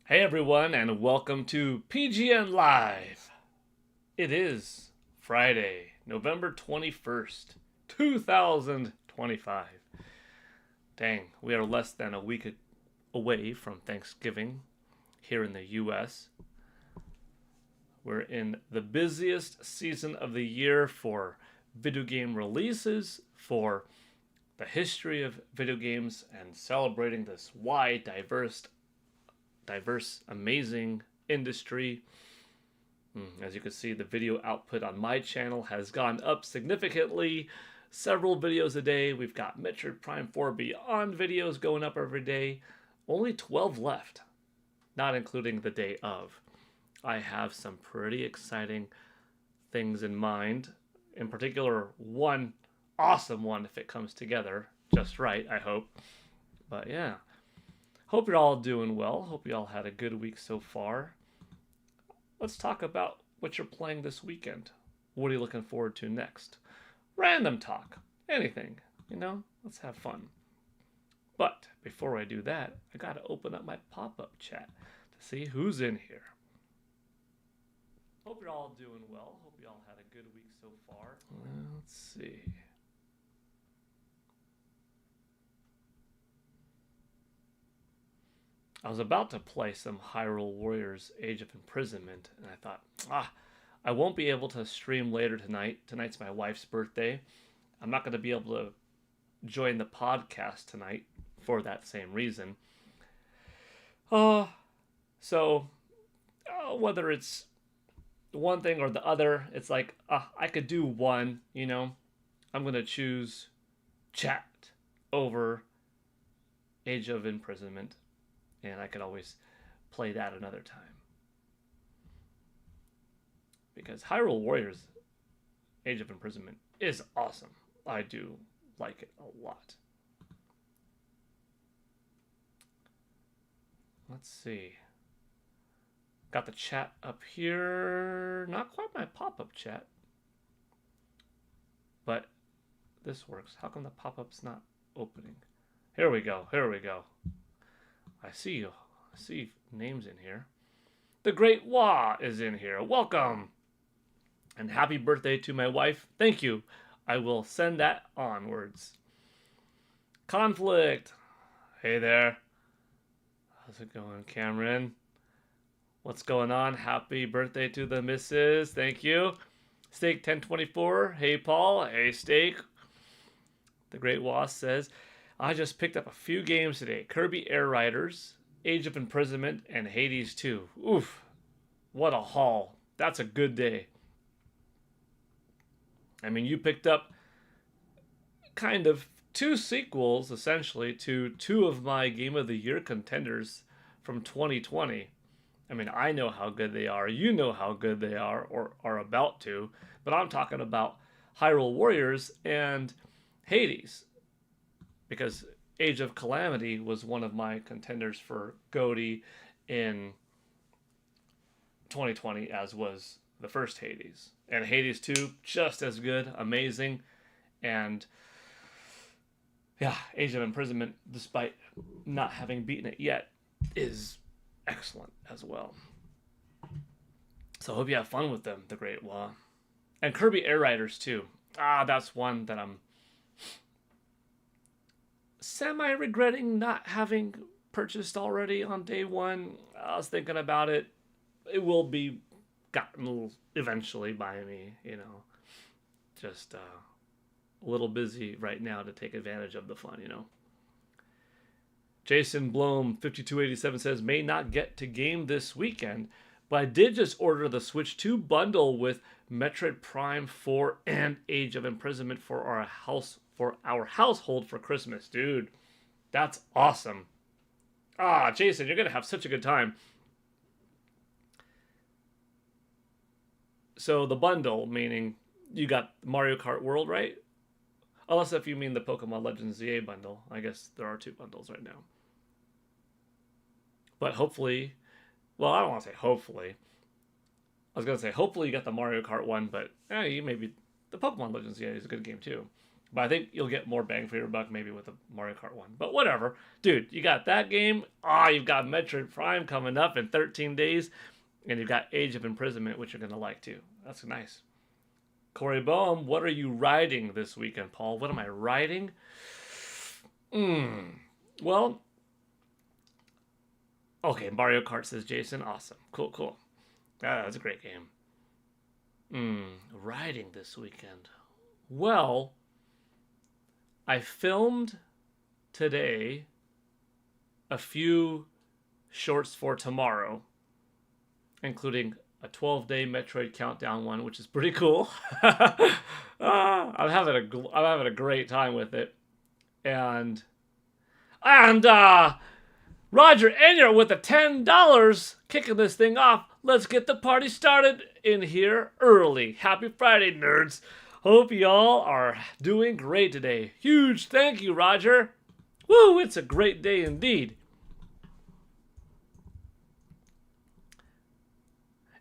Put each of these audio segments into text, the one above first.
Hey everyone, and welcome to PGN Live. It is Friday, November 21st, 2025. Dang, we are less than a week away from Thanksgiving here in the US. We're in the busiest season of the year for video game releases, for the history of video games, and celebrating this wide, diverse, amazing industry. As you can see, the video output on my channel has gone up significantly. Several videos a day. We've got Metroid Prime 4 Beyond videos going up every day. Only 12 left, not including the day of. I have some pretty exciting things in mind. In particular, one awesome one if it comes together just right, I hope. But yeah. Hope you're all doing well. Hope you all had a good week so far. Let's talk about what you're playing this weekend. What are you looking forward to next? Random talk. Anything. Let's have fun. But before I do that, I gotta open up my pop-up chat to see who's in here. Hope you're all doing well. Hope you all had a good week so far. Let's see. I was about to play some Hyrule Warriors Age of Imprisonment, and I thought, I won't be able to stream later tonight. Tonight's my wife's birthday. I'm not going to be able to join the podcast tonight for that same reason. So whether it's one thing or the other, it's like, I could do one, I'm going to choose chat over Age of Imprisonment. And I could always play that another time. Because Hyrule Warriors Age of Imprisonment is awesome. I do like it a lot. Let's see. Got the chat up here. Not quite my pop-up chat. But this works. How come the pop-up's not opening? Here we go. I see names in here. The Great Wah is in here. Welcome. And happy birthday to my wife. Thank you. I will send that onwards. Conflict. Hey there. How's it going, Cameron? What's going on? Happy birthday to the missus. Thank you. Steak 1024. Hey, Paul. Hey, Steak. The Great Wah says, I just picked up a few games today. Kirby Air Riders, Age of Imprisonment, and Hades 2. Oof. What a haul. That's a good day. I mean, you picked up kind of two sequels, essentially, to two of my Game of the Year contenders from 2020. I mean, I know how good they are. You know how good they are, or are about to. But I'm talking about Hyrule Warriors and Hades. Because Age of Calamity was one of my contenders for GOTY in 2020, as was the first Hades. And Hades 2, just as good, amazing. And yeah, Age of Imprisonment, despite not having beaten it yet, is excellent as well. So I hope you have fun with them, the Great Wah. And Kirby Air Riders too. That's one that I'm semi-regretting not having purchased already on day one. I was thinking about it. It will be gotten eventually by me, Just a little busy right now to take advantage of the fun, Jason Blome 5287 says, may not get to game this weekend, but I did just order the Switch 2 bundle with Metroid Prime 4 and Age of Imprisonment for our household for Christmas. Dude, that's awesome. Jason, you're gonna have such a good time. So the bundle, meaning you got Mario Kart World, right? Unless if you mean the Pokemon Legends ZA bundle. I guess there are two bundles right now. But hopefully, well, I don't want to say hopefully. I was going to say hopefully you got the Mario Kart one, but you maybe the Pokemon Legends ZA is a good game too. But I think you'll get more bang for your buck maybe with a Mario Kart 1. But whatever. Dude, you got that game. You've got Metroid Prime coming up in 13 days. And you've got Age of Imprisonment, which you're going to like too. That's nice. Corey Boehm, what are you riding this weekend, Paul? What am I riding? Well, okay, Mario Kart, says Jason. Awesome. Cool. That's a great game. Riding this weekend. Well, I filmed today a few shorts for tomorrow, including a 12-day Metroid countdown one, which is pretty cool. I'm having a great time with it, and Roger Enya with the $10 kicking this thing off. Let's get the party started in here early. Happy Friday, nerds. Hope y'all are doing great today. Huge thank you, Roger. Woo, it's a great day indeed.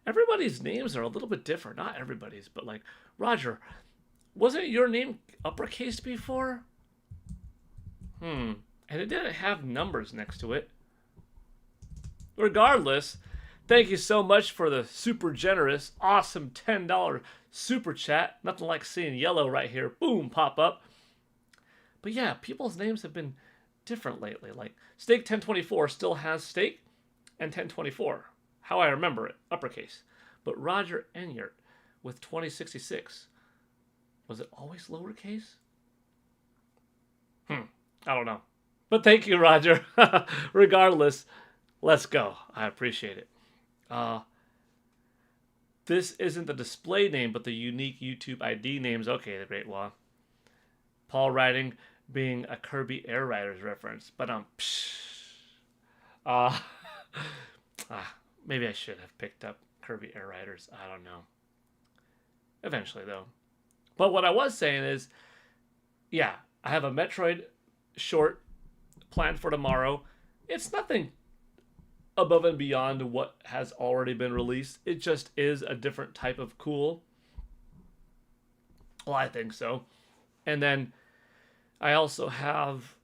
Everybody's names are a little bit different. Not everybody's, but like, Roger, wasn't your name uppercase before? And it didn't have numbers next to it. Regardless, thank you so much for the super generous, awesome $10 super chat. Nothing like seeing yellow right here. Boom, pop up. But yeah, people's names have been different lately. Like, Steak 1024 still has Steak and 1024. How I remember it, uppercase. But Roger Enyart with 2066. Was it always lowercase? I don't know. But thank you, Roger. Regardless, let's go. I appreciate it. This isn't the display name, but the unique YouTube ID names. Okay, the Great Wall. Paul riding being a Kirby Air Riders reference. But maybe I should have picked up Kirby Air Riders. I don't know. Eventually, though. But what I was saying is, yeah, I have a Metroid short planned for tomorrow. It's nothing above and beyond what has already been released. It just is a different type of cool. Well, I think so. And then I also have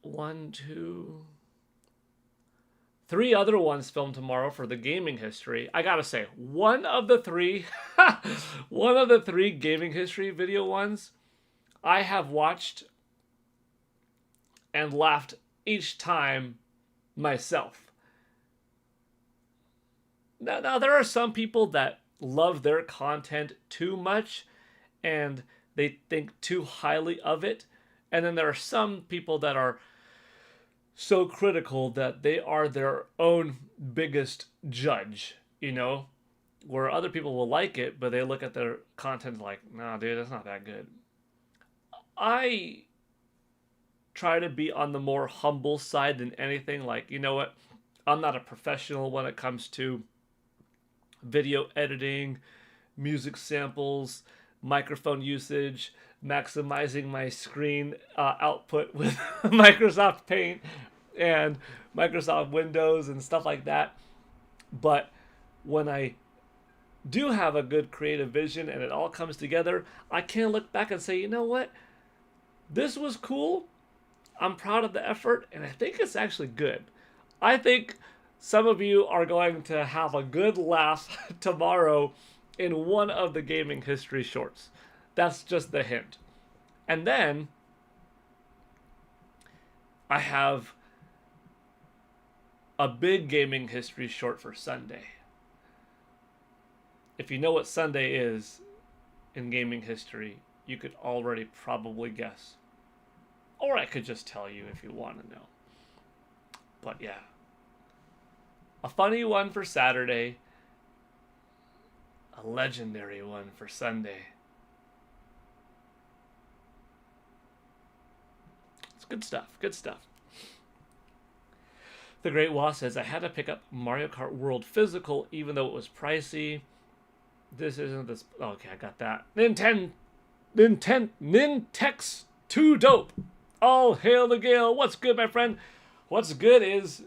3 other ones filmed tomorrow for the gaming history. I gotta say, one of the three gaming history video ones, I have watched and laughed each time myself. Now there are some people that love their content too much and they think too highly of it. And then there are some people that are so critical that they are their own biggest judge, you know? Where other people will like it, but they look at their content like, nah, dude, that's not that good. I try to be on the more humble side than anything. Like, you know what? I'm not a professional when it comes to video editing, music samples, microphone usage, maximizing my screen output with Microsoft Paint and Microsoft Windows and stuff like that. But when I do have a good creative vision and it all comes together, I can look back and say, you know what? This was cool. I'm proud of the effort, and I think it's actually good. I think some of you are going to have a good laugh tomorrow in one of the gaming history shorts. That's just the hint. And then I have a big gaming history short for Sunday. If you know what Sunday is in gaming history, you could already probably guess. Or I could just tell you if you want to know. But yeah. A funny one for Saturday. A legendary one for Sunday. It's good stuff. Good stuff. The Great Wa says, I had to pick up Mario Kart World Physical even though it was pricey. This isn't this. Okay, I got that. Nintex 2 dope. All hail the Gale. What's good, my friend? What's good is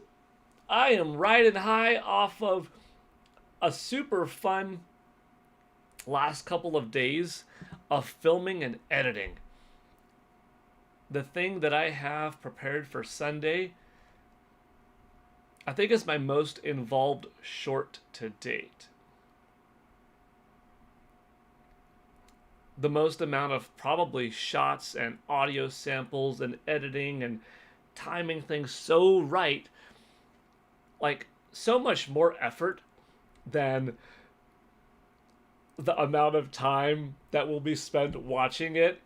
I am riding high off of a super fun last couple of days of filming and editing. the thing that I have prepared for Sunday, I think is my most involved short to date. The most amount of probably shots and audio samples and editing and timing things so right. Like, so much more effort than the amount of time that will be spent watching it.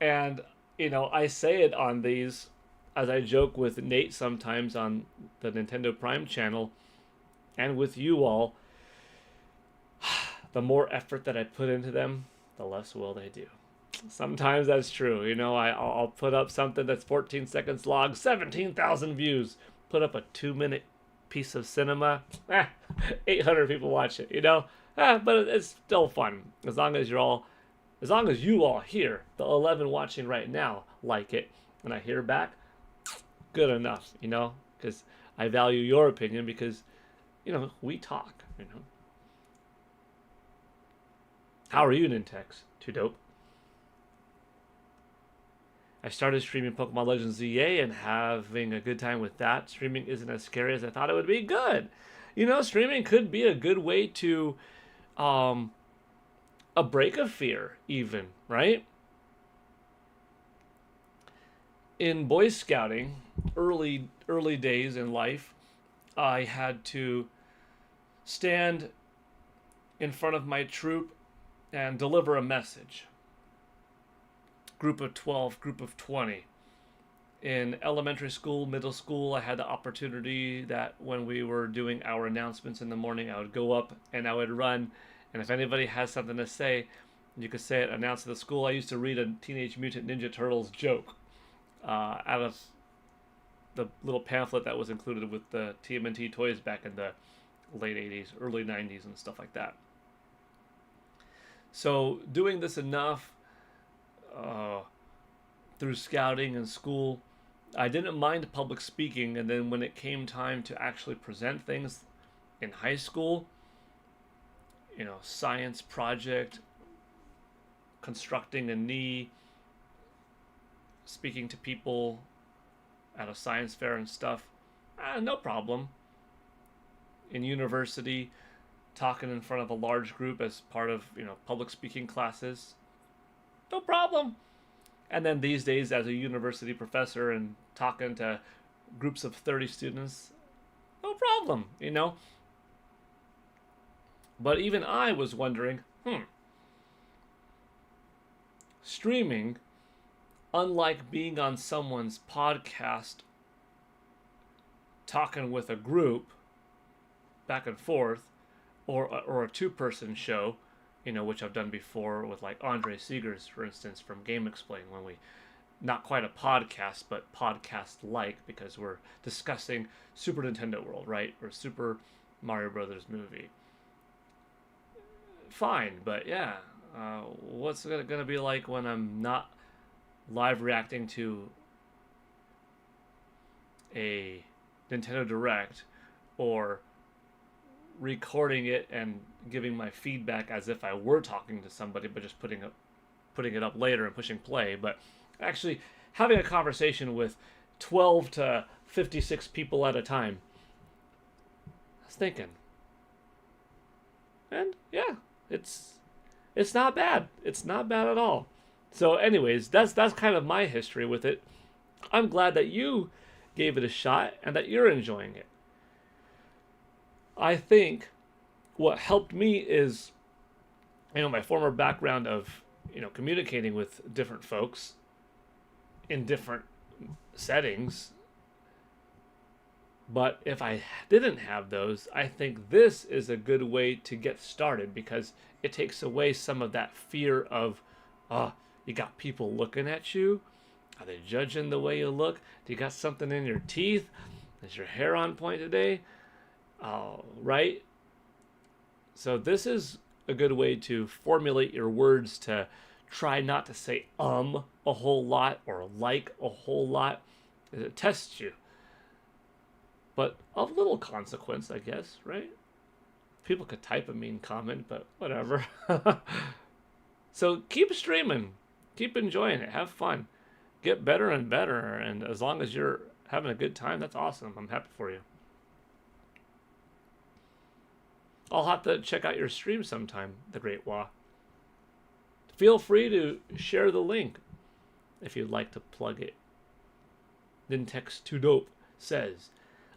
And, I say it on these, as I joke with Nate sometimes on the Nintendo Prime channel, and with you all, the more effort that I put into them, the less will they do. Sometimes that's true. I'll put up something that's 14 seconds long, 17,000 views. Put up a 2-minute piece of cinema, 800 people watch it, but it's still fun. As long as you all here, the 11 watching right now, like it, and I hear back, good enough, because I value your opinion because, we talk, How are you, Nintex? Too dope. I started streaming Pokemon Legends ZA and having a good time with that. Streaming isn't as scary as I thought it would be. Good. Streaming could be a good way to a break of fear, even, right? In Boy Scouting, early days in life, I had to stand in front of my troop and deliver a message. Group of 12, group of 20. In elementary school, middle school, I had the opportunity that when we were doing our announcements in the morning, I would go up and I would run. And if anybody has something to say, you could say it, announce to the school. I used to read a Teenage Mutant Ninja Turtles joke out of the little pamphlet that was included with the TMNT toys back in the late 80s, early 90s and stuff like that. So doing this enough through scouting and school, I didn't mind public speaking. And then when it came time to actually present things in high school, science project, constructing a knee, speaking to people at a science fair and stuff, no problem. In university, talking in front of a large group as part of, public speaking classes, no problem. And then these days as a university professor and talking to groups of 30 students, no problem, But even I was wondering, streaming, unlike being on someone's podcast, talking with a group, back and forth, or a two-person show, which I've done before with like Andre Seegers, for instance, from Game Explain, when we, not quite a podcast, but podcast-like, because we're discussing Super Nintendo World, right? Or Super Mario Brothers movie. Fine, but yeah, what's it gonna be like when I'm not live reacting to a Nintendo Direct, or recording it and giving my feedback as if I were talking to somebody, but just putting it up later and pushing play, but actually having a conversation with 12 to 56 people at a time. I was thinking, and yeah, it's not bad. It's not bad at all. So anyways, that's kind of my history with it. I'm glad that you gave it a shot and that you're enjoying it. I think what helped me is, my former background of, communicating with different folks in different settings. But if I didn't have those, I think this is a good way to get started, because it takes away some of that fear of, you got people looking at you. Are they judging the way you look? Do you got something in your teeth? Is your hair on point today? Right? So this is a good way to formulate your words, to try not to say a whole lot or like a whole lot. It tests you. But of little consequence, I guess, right? People could type a mean comment, but whatever. So keep streaming. Keep enjoying it. Have fun. get better and better. And as long as you're having a good time, that's awesome. I'm happy for you. I'll have to check out your stream sometime, the Great Wah. Feel free to share the link if you'd like to plug it. Nintex 2 Dope says,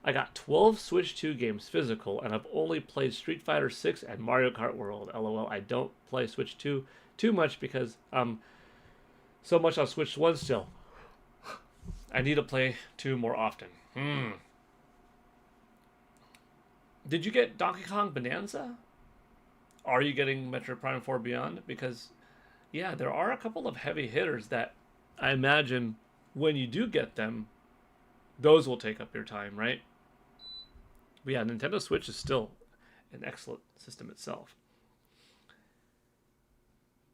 I got 12 Switch 2 games physical, and I've only played Street Fighter 6 and Mario Kart World. LOL, I don't play Switch 2 too much because I'm so much on Switch 1 still. I need to play 2 more often. Did you get Donkey Kong Bonanza? Are you getting Metroid Prime 4 Beyond? Because, yeah, there are a couple of heavy hitters that I imagine when you do get them, those will take up your time, right? But yeah, Nintendo Switch is still an excellent system itself.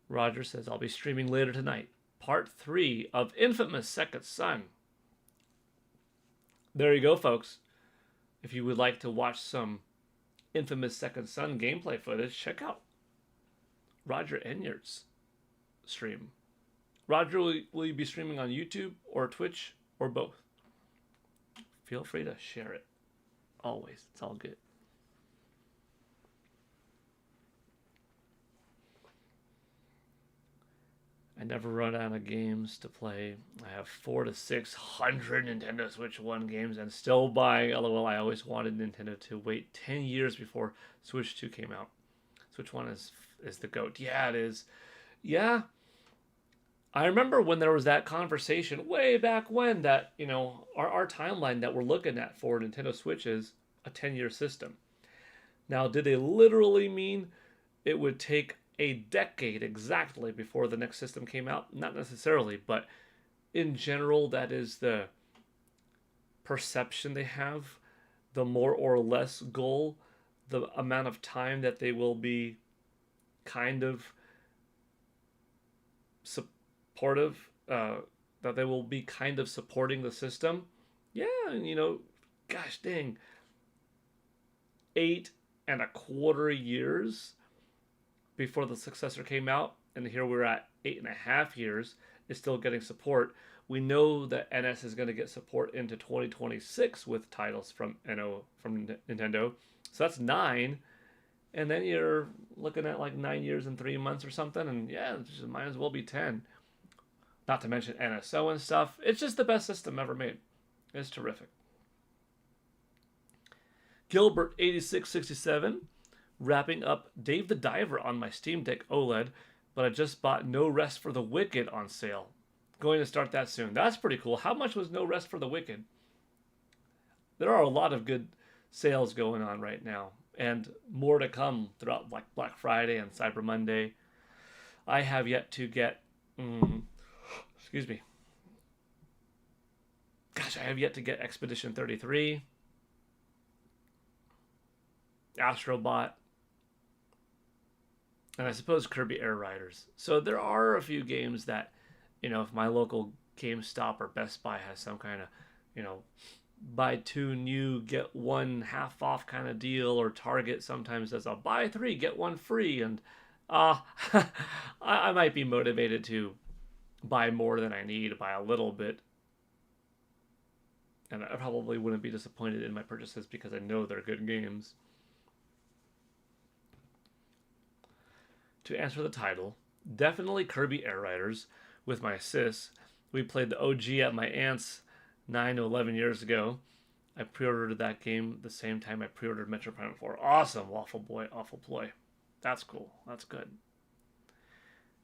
Roger says, I'll be streaming later tonight. Part 3 of Infamous Second Son. There you go, folks. If you would like to watch some Infamous Second Son gameplay footage, check out Roger Enyart's stream. Roger, will you be streaming on YouTube or Twitch or both? Feel free to share it. Always. It's all good. I never run out of games to play. I have 400 to 600 Nintendo Switch 1 games and still buying. LOL, I always wanted Nintendo to wait 10 years before Switch 2 came out. Switch 1 is the GOAT. Yeah, it is. Yeah. I remember when there was that conversation way back when that, you know, our timeline that we're looking at for Nintendo Switch is a 10-year system. Now, did they literally mean it would take a decade exactly before the next system came out? Not necessarily, but in general, that is the perception they have. The more or less goal, the amount of time that they will be kind of supportive, that they will be kind of supporting the system. Yeah, and you know, gosh dang, 8.25 years before the successor came out, and here we're at 8.5 years, is still getting support. We know that NS is going to get support into 2026 with titles from Nintendo, so that's 9, and then you're looking at like 9 years and 3 months or something, and yeah, it just might as well be 10. Not to mention NSO and stuff. It's just the best system ever made. It's terrific. Gilbert8667, wrapping up Dave the Diver on my Steam Deck OLED, but I just bought No Rest for the Wicked on sale. Going to start that soon. That's pretty cool. How much was No Rest for the Wicked? There are a lot of good sales going on right now, and more to come throughout like Black Friday and Cyber Monday. I have yet to get... excuse me. Gosh, I have yet to get Expedition 33, Astrobot, and I suppose Kirby Air Riders. So there are a few games that, you know, if my local GameStop or Best Buy has some kind of, you know, buy 2 new, get 1 half off kind of deal, or Target sometimes does a buy 3, get 1 free, and I might be motivated to buy more than I need by a little bit. And I probably wouldn't be disappointed in my purchases because I know they're good games. To answer the title, definitely Kirby Air Riders with my sis. We played the OG at my aunt's 9 to 11 years ago. I pre-ordered that game the same time I pre-ordered Metroid Prime 4. Awesome, Waffle Boy, Awful Ploy. That's cool. That's good.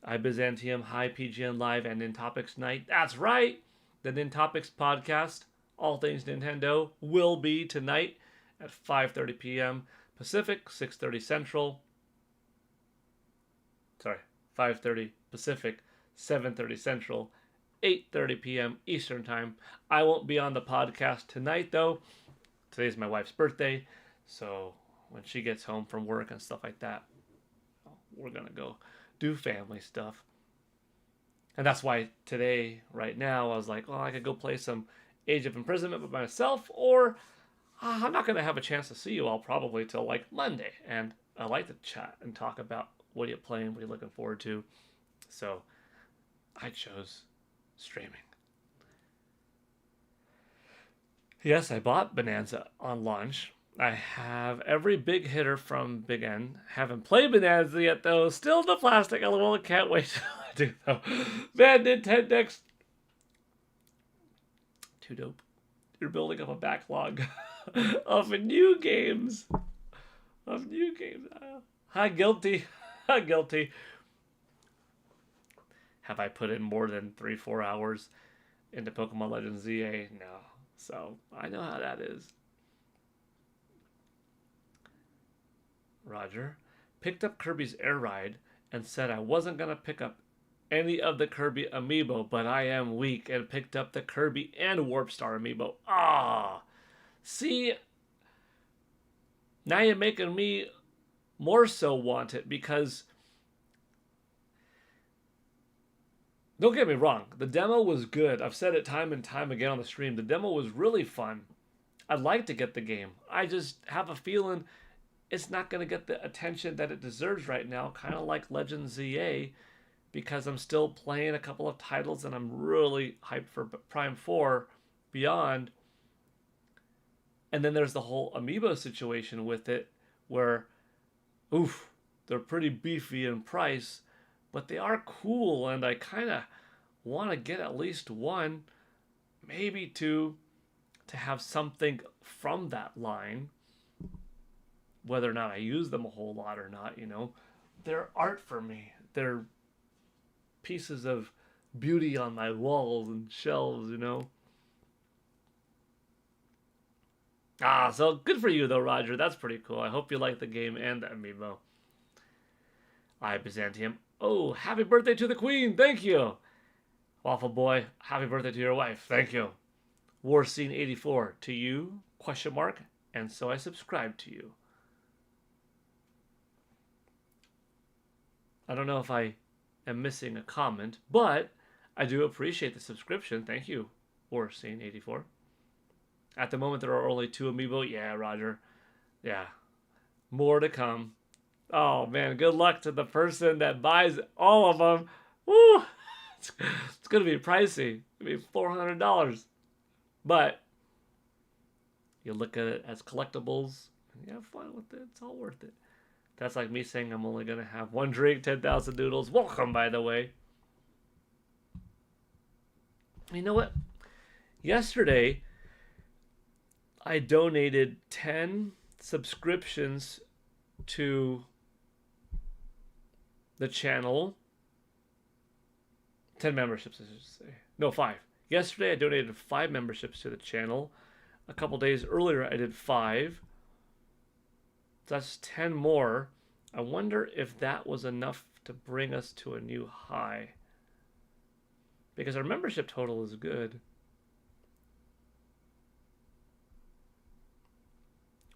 iByzantium, Hi PGN Live, and Nintopics Night. That's right! The Nintopics podcast, all things Nintendo, will be tonight at 5:30 p.m. Pacific, 6:30 Central. Sorry, 5:30 Pacific, 7:30 Central, 8:30 p.m. Eastern Time. I won't be on the podcast tonight, though. Today's my wife's birthday, so when she gets home from work and stuff like that, we're going to go do family stuff. And that's why today, right now, I was like, well, I could go play some Age of Imprisonment with myself, or I'm not going to have a chance to see you all probably till like Monday. And I like to chat and talk about what are you playing, what are you looking forward to. So I chose streaming. Yes, I bought Bonanza on launch. I have every big hitter from Big N. Haven't played Bonanza yet, though. Still in the plastic. I can't wait to do, though. Man, Nintendex. Too dope. You're building up a backlog of new games. Of new games. Hi, guilty. Hi, guilty. Have I put in more than 3-4 hours into Pokemon Legends ZA? No. So, I know how that is. Roger. Picked up Kirby's Air Ride and said I wasn't going to pick up any of the Kirby amiibo, but I am weak and picked up the Kirby and Warp Star amiibo. Ah! See? Now you're making me more so want it because... Don't get me wrong, the demo was good. I've said it time and time again on the stream. The demo was really fun. I'd like to get the game. I just have a feeling it's not going to get the attention that it deserves right now, kind of like Legends ZA, because I'm still playing a couple of titles and I'm really hyped for Prime 4 Beyond. And then there's the whole amiibo situation with it where, oof, they're pretty beefy in price, but they are cool, and I kind of want to get at least one, maybe two, to have something from that line. Whether or not I use them a whole lot or not, you know. They're art for me. They're pieces of beauty on my walls and shelves, you know. So good for you, though, Roger. That's pretty cool. I hope you like the game and the amiibo. Byzantium. Oh, happy birthday to the Queen. Thank you. Waffle Boy, happy birthday to your wife. Thank you. War Scene 84, to you, question mark, and so I subscribe to you. I don't know if I am missing a comment, but I do appreciate the subscription. Thank you, War Scene 84. At the moment, there are only 2 amiibo. Yeah, Roger. Yeah. More to come. Oh, man, good luck to the person that buys all of them. Woo! It's going to be pricey. It's going to be $400. But you look at it as collectibles, and you have fun with it. It's all worth it. That's like me saying I'm only going to have one drink, 10,000 noodles. Welcome, by the way. You know what? Yesterday, I donated 10 subscriptions to the channel. 10 memberships, I should say. No, 5. Yesterday, I donated 5 memberships to the channel. A couple days earlier, I did 5. That's 10 more. I wonder if that was enough to bring us to a new high. Because our membership total is good.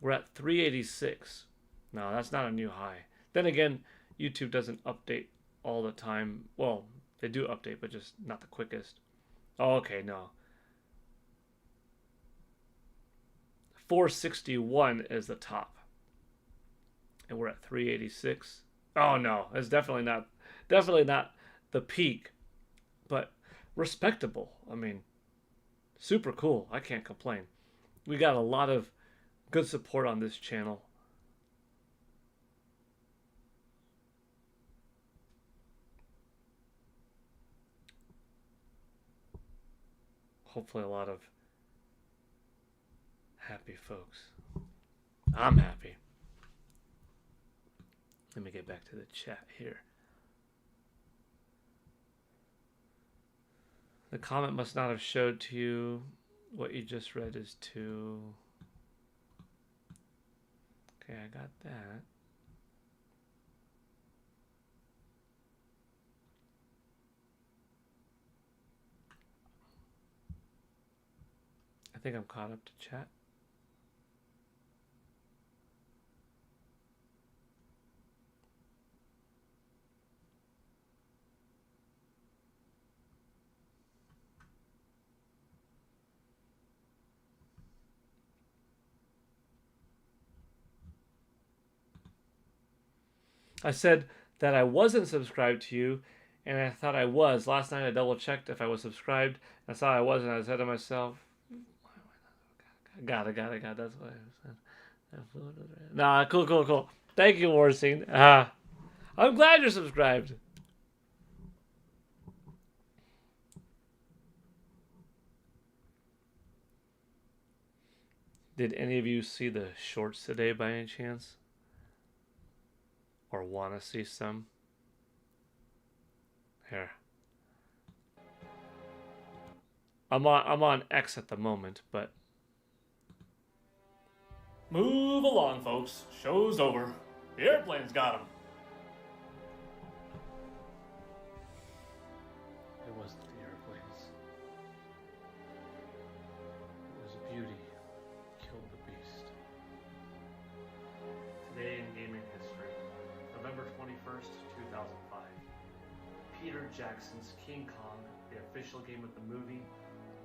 We're at 386. No, that's not a new high. Then again, YouTube doesn't update all the time. Well, they do update, but just not the quickest. Oh, okay, no. 461 is the top. And we're at 386. Oh no, it's definitely not the peak, but respectable. I mean, super cool. I can't complain. We got a lot of good support on this channel. Hopefully a lot of happy folks. I'm happy. Let me get back to the chat here. The comment must not have showed to you what you just read is to... Okay, I got that. I think I'm caught up to chat. I said that I wasn't subscribed to you, and I thought I was. Last night I double checked if I was subscribed. I saw I wasn't. I said to myself, why am I not? Got it. That's why I said. Nah, cool. Thank you, Warscene. I'm glad you're subscribed. Did any of you see the shorts today by any chance? Or want to see some? Here. I'm on X at the moment, but move along, folks. Show's over. The airplane's got him. It wasn't the airplanes. It was beauty. Killed the beast. Today in gaming history, November 21st, 2005. Peter Jackson's King Kong, the official game of the movie,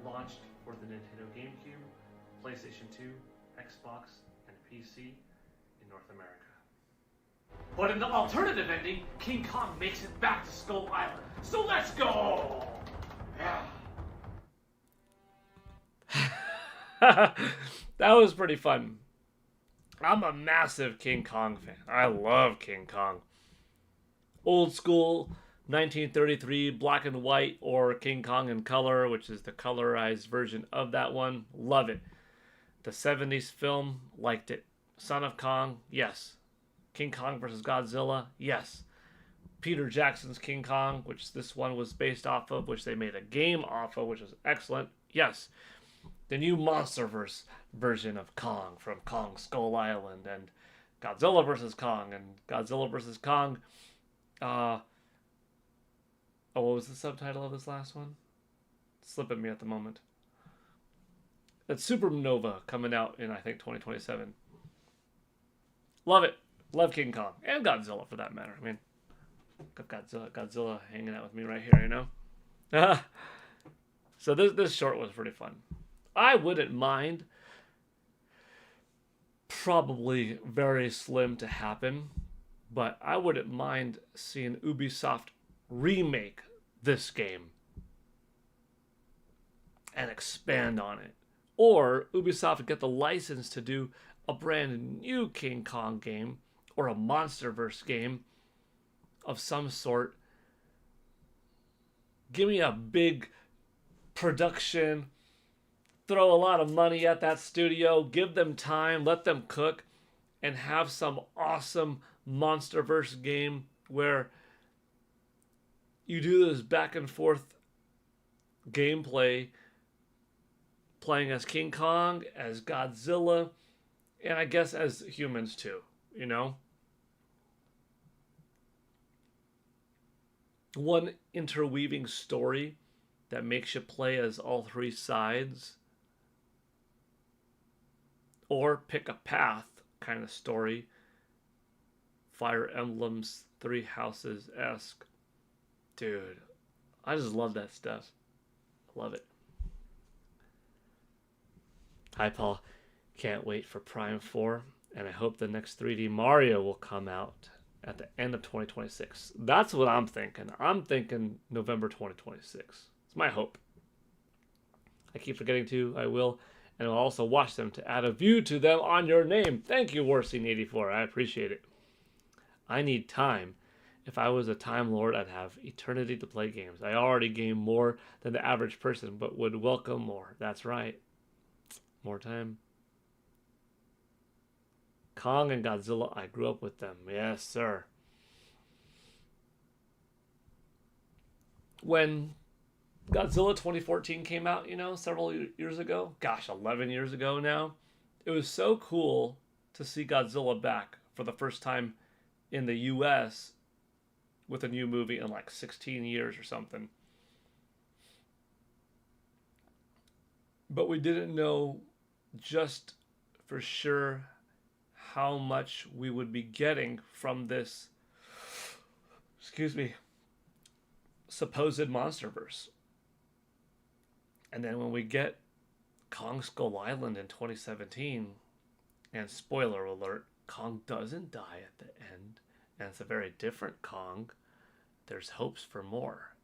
launched for the Nintendo GameCube, PlayStation 2, Xbox, and PC in North America. But in the alternative ending, King Kong makes it back to Skull Island. So let's go! Yeah. That was pretty fun. I'm a massive King Kong fan. I love King Kong. Old school 1933 black and white, or King Kong in color, which is the colorized version of that one. Love it. The 70s film, liked it. Son of Kong, yes. King Kong vs. Godzilla, yes. Peter Jackson's King Kong, which this one was based off of, which they made a game off of, which was excellent, yes. The new MonsterVerse version of Kong, from Kong Skull Island, and Godzilla vs. Kong, and Godzilla vs. Kong. What was the subtitle of this last one? It's slipping me at the moment. It's Supernova, coming out in, I think, 2027. Love it. Love King Kong. And Godzilla, for that matter. I mean, got Godzilla hanging out with me right here, you know? So this short was pretty fun. I wouldn't mind, probably very slim to happen, but I wouldn't mind seeing Ubisoft remake this game and expand on it. Or Ubisoft get the license to do a brand new King Kong game or a MonsterVerse game of some sort. Give me a big production, throw a lot of money at that studio, give them time, let them cook, and have some awesome MonsterVerse game where you do this back and forth gameplay, playing as King Kong, as Godzilla, and I guess as humans too, you know? One interweaving story that makes you play as all three sides. Or pick a path kind of story. Fire Emblem's Three Houses-esque. Dude, I just love that stuff. Love it. Hi, Paul. Can't wait for Prime 4, and I hope the next 3D Mario will come out at the end of 2026. That's what I'm thinking. I'm thinking November 2026. It's my hope. I keep forgetting to. I will. And I'll also watch them to add a view to them on your name. Thank you, Warscene84. I appreciate it. I need time. If I was a Time Lord, I'd have eternity to play games. I already game more than the average person, but would welcome more. That's right. More time. Kong and Godzilla, I grew up with them. Yes, sir. When Godzilla 2014 came out, you know, several years ago, gosh, 11 years ago now, it was so cool to see Godzilla back for the first time in the US with a new movie in like 16 years or something. But we didn't know just for sure how much we would be getting from this, supposed MonsterVerse. And then when we get Kong Skull Island in 2017, and spoiler alert, Kong doesn't die at the end, and it's a very different Kong, there's hopes for more.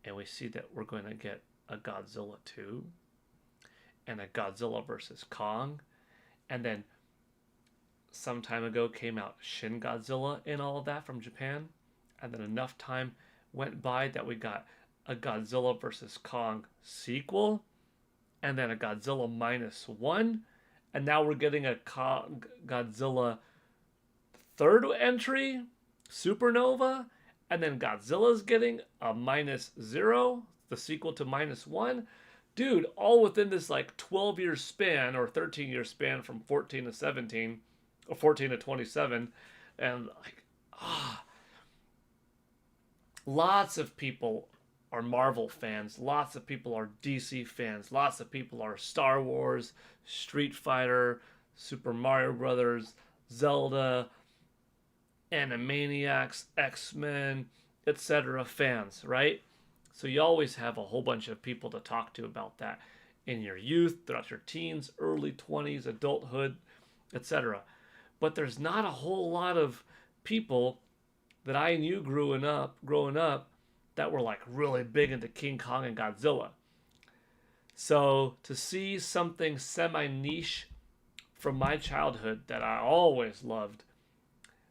And we see that we're going to get a Godzilla 2. and a Godzilla versus Kong. And then some time ago came out Shin Godzilla and all of that from Japan. And then enough time went by that we got a Godzilla versus Kong sequel, and then a Godzilla -1, and now we're getting a Godzilla third entry, Supernova, and then Godzilla's getting a -0, the sequel to -1. Dude, all within this like 12-year span or 13-year span from 14 to 17, or 14 to 27, and like, lots of people are Marvel fans, lots of people are DC fans, lots of people are Star Wars, Street Fighter, Super Mario Brothers, Zelda, Animaniacs, X-Men, etc. fans, right? So you always have a whole bunch of people to talk to about that in your youth, throughout your teens, early 20s, adulthood, etc. But there's not a whole lot of people that I knew growing up that were like really big into King Kong and Godzilla. So to see something semi-niche from my childhood that I always loved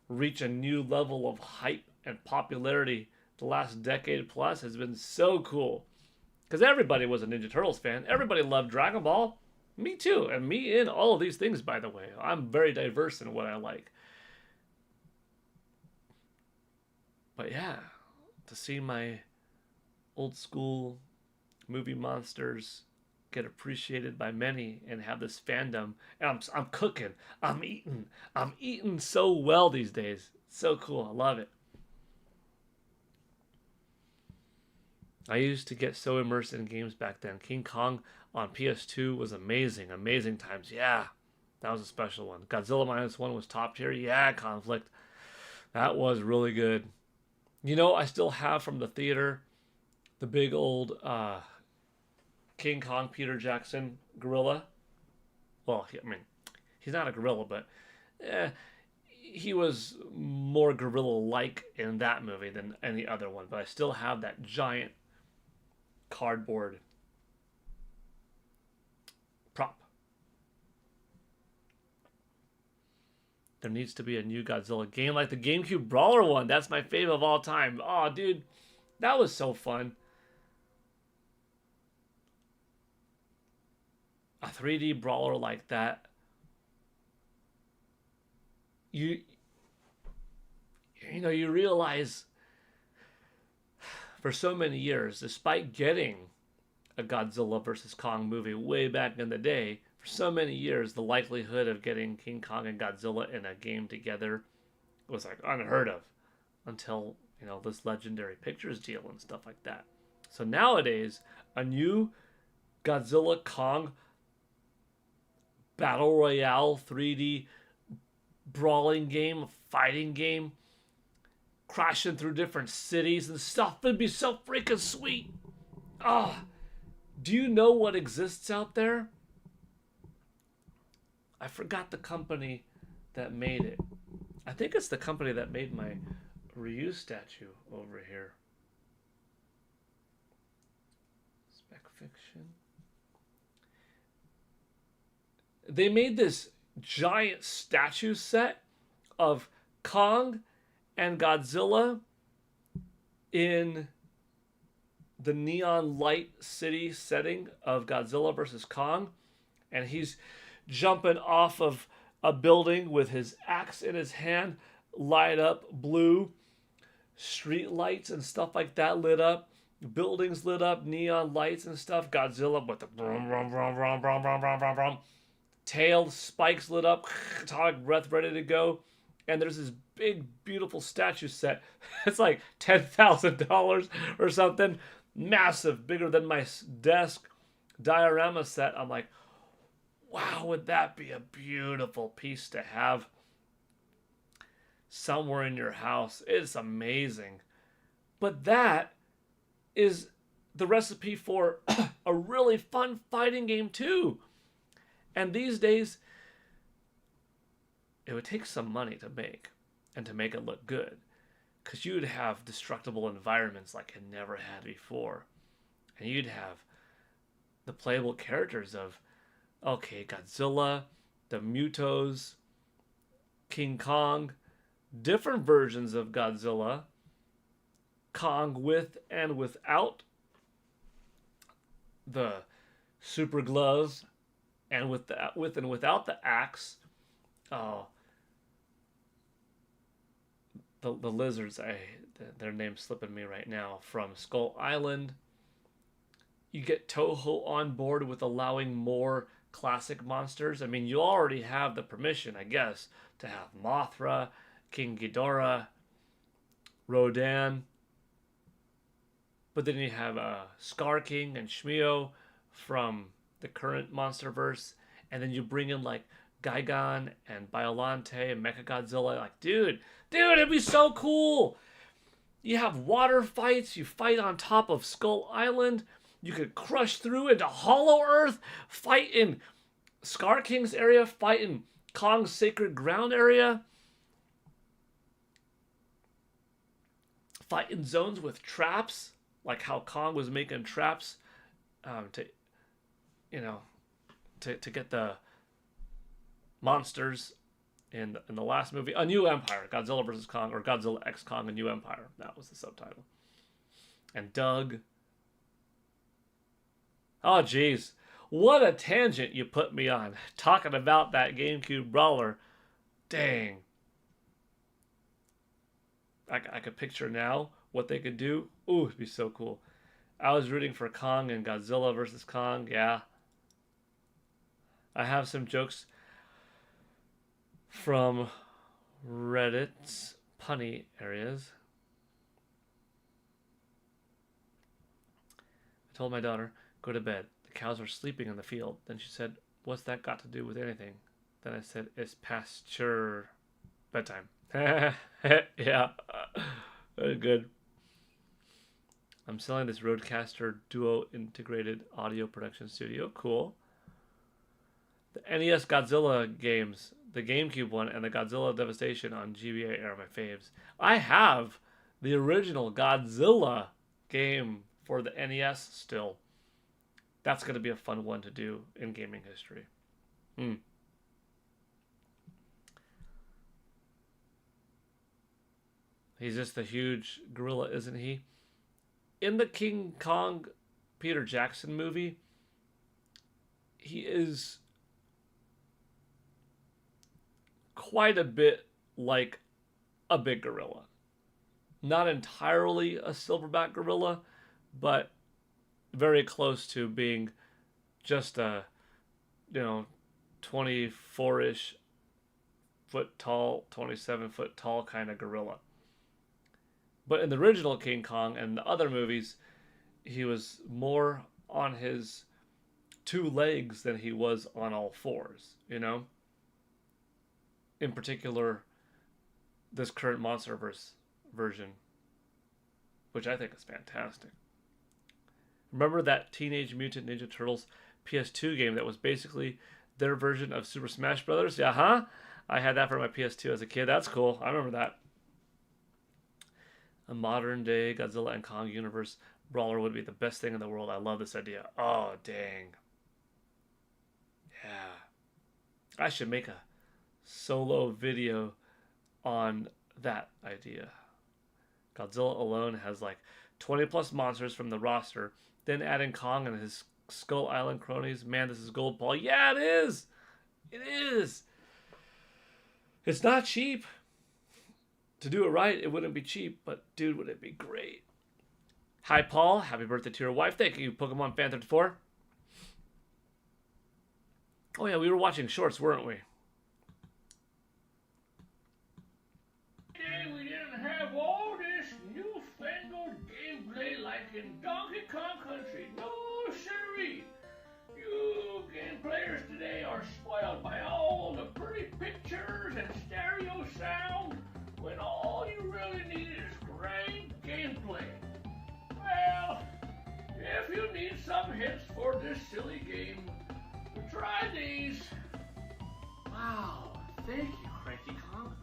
reach a new level of hype and popularity the last decade plus has been so cool. Because everybody was a Ninja Turtles fan. Everybody loved Dragon Ball. Me too. And me in all of these things, by the way. I'm very diverse in what I like. But yeah, to see my old school movie monsters get appreciated by many and have this fandom, and I'm cooking, I'm eating so well these days. It's so cool. I love it. I used to get so immersed in games back then. King Kong on PS2 was amazing. Amazing times. Yeah, that was a special one. Godzilla -1 was top tier. Yeah, Conflict. That was really good. You know, I still have from the theater the big old King Kong Peter Jackson gorilla. Well, I mean, he's not a gorilla, but he was more gorilla-like in that movie than any other one. But I still have that giant cardboard prop. There needs to be a new Godzilla game like the GameCube Brawler one. That's my fave of all time. Oh, dude, that was so fun. A 3D brawler like that. You know, you realize for so many years, despite getting a Godzilla versus Kong movie way back in the day, for so many years, the likelihood of getting King Kong and Godzilla in a game together was like unheard of until, you know, this Legendary Pictures deal and stuff like that. So nowadays, a new Godzilla Kong Battle Royale 3D brawling game, fighting game, crashing through different cities and stuff would be so freaking sweet. Ah, do you know what exists out there? I forgot the company that made it. I think it's the company that made my Ryu statue over here. Spec Fiction. They made this giant statue set of Kong and Godzilla in the neon light city setting of Godzilla versus Kong. And he's jumping off of a building with his axe in his hand, light up blue, street lights and stuff like that lit up, buildings lit up, neon lights and stuff. Godzilla with the brum, brum, brum, brum, brum, brum, brum, brum, brum. Tail spikes lit up, atomic breath ready to go. And there's this big, beautiful statue set. It's like $10,000 or something. Massive, bigger than my desk diorama set. I'm like, wow, would that be a beautiful piece to have somewhere in your house? It's amazing. But that is the recipe for a really fun fighting game too. And these days, it would take some money to make and to make it look good, because you'd have destructible environments like it never had before. And you'd have the playable characters of Okay, Godzilla, the Mutos, King Kong, different versions of Godzilla, Kong with and without the super gloves, and with and without the axe. Oh, the lizards. Their name's slipping me right now. From Skull Island, you get Toho on board with allowing more classic monsters. I mean, you already have the permission, I guess, to have Mothra, King Ghidorah, Rodan, but then you have Scar King and Shmeo from the current MonsterVerse, and then you bring in like Gigan and Biolante and Mechagodzilla. Like, dude, it'd be so cool. You have water fights. You fight on top of Skull Island. You could crush through into Hollow Earth, fight in Scar King's area, fight in Kong's Sacred Ground area, fight in zones with traps, like how Kong was making traps to, you know, to get the monsters in the last movie, A New Empire, Godzilla vs. Kong, or Godzilla X Kong, A New Empire. That was the subtitle. And Doug. Oh, jeez. What a tangent you put me on. Talking about that GameCube brawler. Dang. I could picture now what they could do. Ooh, it'd be so cool. I was rooting for Kong and Godzilla vs. Kong. Yeah. I have some jokes from Reddit's punny areas. I told my daughter, go to bed. The cows are sleeping in the field. Then she said, what's that got to do with anything? Then I said, it's past your bedtime. Yeah. Very good. I'm selling this Rodecaster Duo integrated audio production studio. Cool. The NES Godzilla games, the GameCube one and the Godzilla Devastation on GBA are my faves. I have the original Godzilla game for the NES still. That's going to be a fun one to do in gaming history. He's just a huge gorilla, isn't he? In the King Kong Peter Jackson movie, he is quite a bit like a big gorilla. Not entirely a silverback gorilla, but very close to being just a, 24-ish foot tall, 27 foot tall kind of gorilla. But in the original King Kong and the other movies, he was more on his two legs than he was on all fours, In particular, this current MonsterVerse version, which I think is fantastic. Remember that Teenage Mutant Ninja Turtles PS2 game that was basically their version of Super Smash Brothers? Yeah, huh? I had that for my PS2 as a kid. That's cool. I remember that. A modern day Godzilla and Kong universe brawler would be the best thing in the world. I love this idea. Oh, dang. Yeah. I should make a solo video on that idea. Godzilla alone has like 20 plus monsters from the roster. Then adding Kong and his Skull Island cronies. Man, this is gold, Paul. Yeah, it is. It is. It's not cheap. To do it right, it wouldn't be cheap, but dude, would it be great. Hi, Paul. Happy birthday to your wife. Thank you, Pokemon Fan 34. Oh, yeah, we were watching shorts, weren't we? We didn't have all this newfangled gameplay like in Donkey Kong Country. No, sirree. You game players today are spoiled by all the pretty pictures and stereo sound, when all you really need is great gameplay. Well, if you need some hints for this silly game, try these. Wow, thank you, Cranky Kong.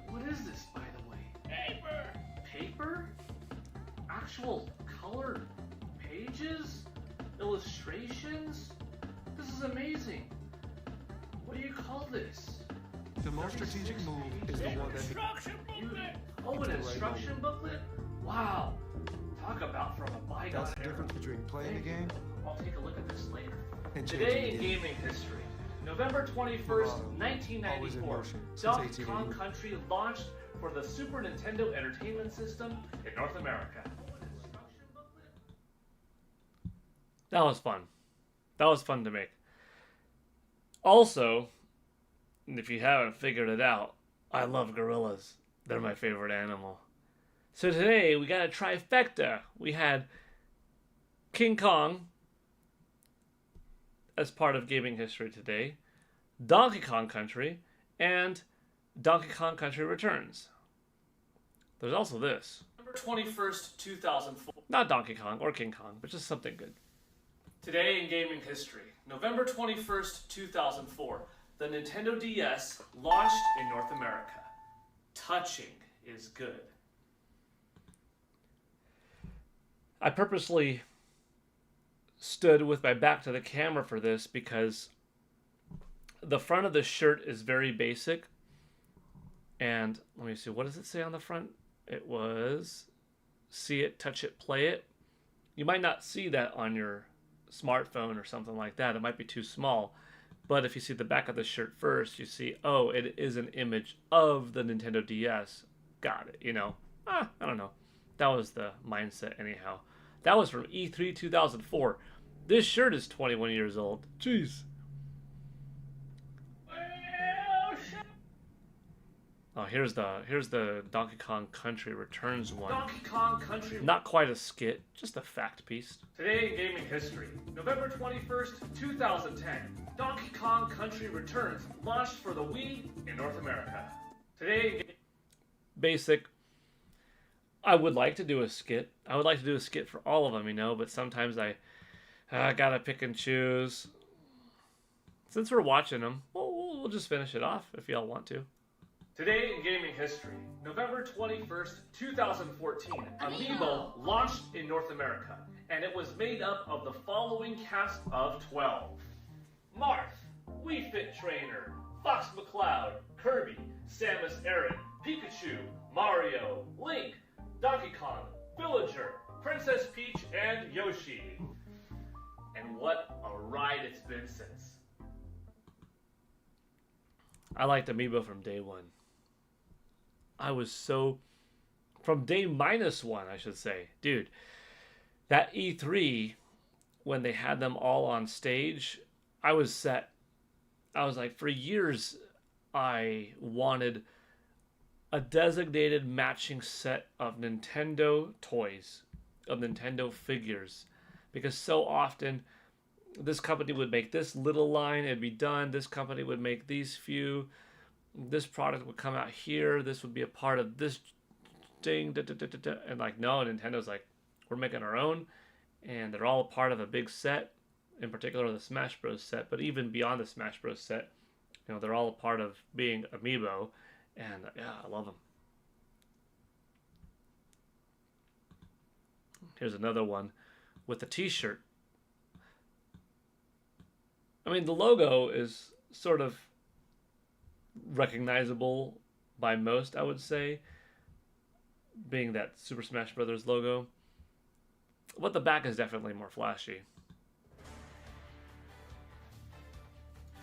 What is this, by the way? Paper! Paper? Actual colored pages? Illustrations? This is amazing. What do you call this? The most strategic move is the one that Instruction booklet. Oh, an instruction booklet? Wow. Talk about from a bygone that's the era. difference between playing the game I'll take a look at this later. and Today in changing the game. gaming history, November 21st, Bravado. Always in 1994, motion since Donkey Kong 1881. Country launched for the Super Nintendo Entertainment System in North America. That was fun. That was fun to make. Also, if you haven't figured it out, I love gorillas. They're my favorite animal. So today we got a trifecta. We had King Kong as part of gaming history today, Donkey Kong Country, and Donkey Kong Country Returns. There's also this. November 21st, 2004. Not Donkey Kong or King Kong, but just something good. Today in gaming history, November 21st, 2004, the Nintendo DS launched in North America. Touching is good. I purposely stood with my back to the camera for this because the front of the shirt is very basic. And let me see, what does it say on the front? It was see it, touch it, play it. You might not see that on your smartphone or something like that. It might be too small. But if you see the back of the shirt first, you see, oh, it is an image of the Nintendo DS. Got it, you know. I don't know. That was the mindset anyhow. That was from E3 2004. This shirt is 21 years old. Jeez. Well, Oh, here's the Donkey Kong Country Returns one. Donkey Kong Country. Not quite a skit, just a fact piece. Today in gaming history, November 21st, 2010, Donkey Kong Country Returns launched for the Wii in North America. Today in Basic. I would like to do a skit. I would like to do a skit for all of them, you know, but sometimes I gotta pick and choose. Since we're watching them, we'll just finish it off if y'all want to. Today in gaming history, November 21st, 2014, Amiibo launched in North America, and it was made up of the following cast of 12. Marth, Wii Fit Trainer, Fox McCloud, Kirby, Samus Aran, Pikachu, Mario, Link, Donkey Kong, Villager, Princess Peach, and Yoshi. And what a ride it's been since. I liked Amiibo from day one. I was so... From day -1, I should say. Dude, that E3, when they had them all on stage, I was set. I was like, for years, I wanted a designated matching set of Nintendo toys, of Nintendo figures. Because so often, this company would make this little line, it'd be done. This company would make these few. This product would come out here. This would be a part of this thing. And like, no, Nintendo's like, we're making our own. And they're all part of a big set. In particular, the Smash Bros. Set. But even beyond the Smash Bros. Set, you know, they're all a part of being Amiibo. And yeah, I love them. Here's another one with a t-shirt. I mean, the logo is sort of recognizable by most, I would say, being that Super Smash Bros. Logo. But the back is definitely more flashy.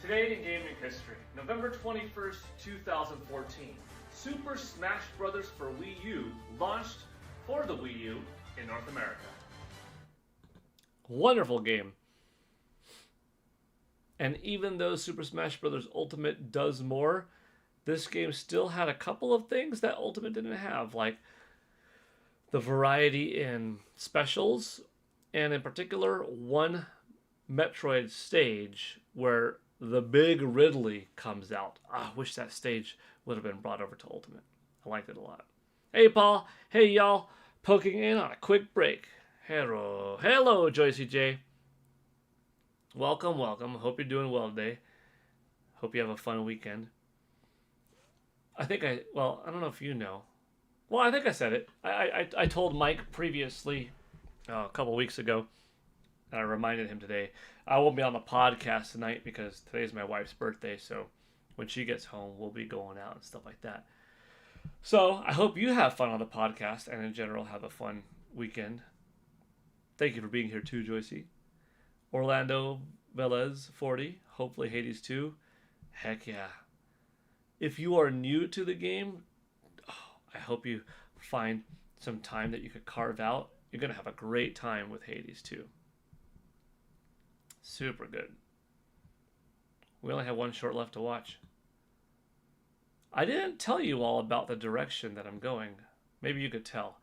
Today in gaming history, November 21st, 2014, Super Smash Bros. For Wii U launched for the Wii U in North America. Wonderful game. And even though Super Smash Bros. Ultimate does more, this game still had a couple of things that Ultimate didn't have, like the variety in specials, and in particular, one Metroid stage where the big Ridley comes out. I wish that stage would have been brought over to Ultimate. I liked it a lot. Hey, Paul. Hey, y'all. Poking in on a quick break. Hello, Joycey J. Welcome. Hope you're doing well today. Hope you have a fun weekend. I don't know if you know. Well, I think I said it. I told Mike previously, a couple weeks ago, And I reminded him today, I won't be on the podcast tonight because today's my wife's birthday. So when she gets home, we'll be going out and stuff like that. So I hope you have fun on the podcast and in general have a fun weekend. Thank you for being here too, Joycey. Orlando Velez 40, hopefully Hades 2. Heck yeah. If you are new to the game, I hope you find some time that you could carve out. You're going to have a great time with Hades 2. Super good. We only have one short left to watch. I didn't tell you all about the direction that I'm going. Maybe you could tell.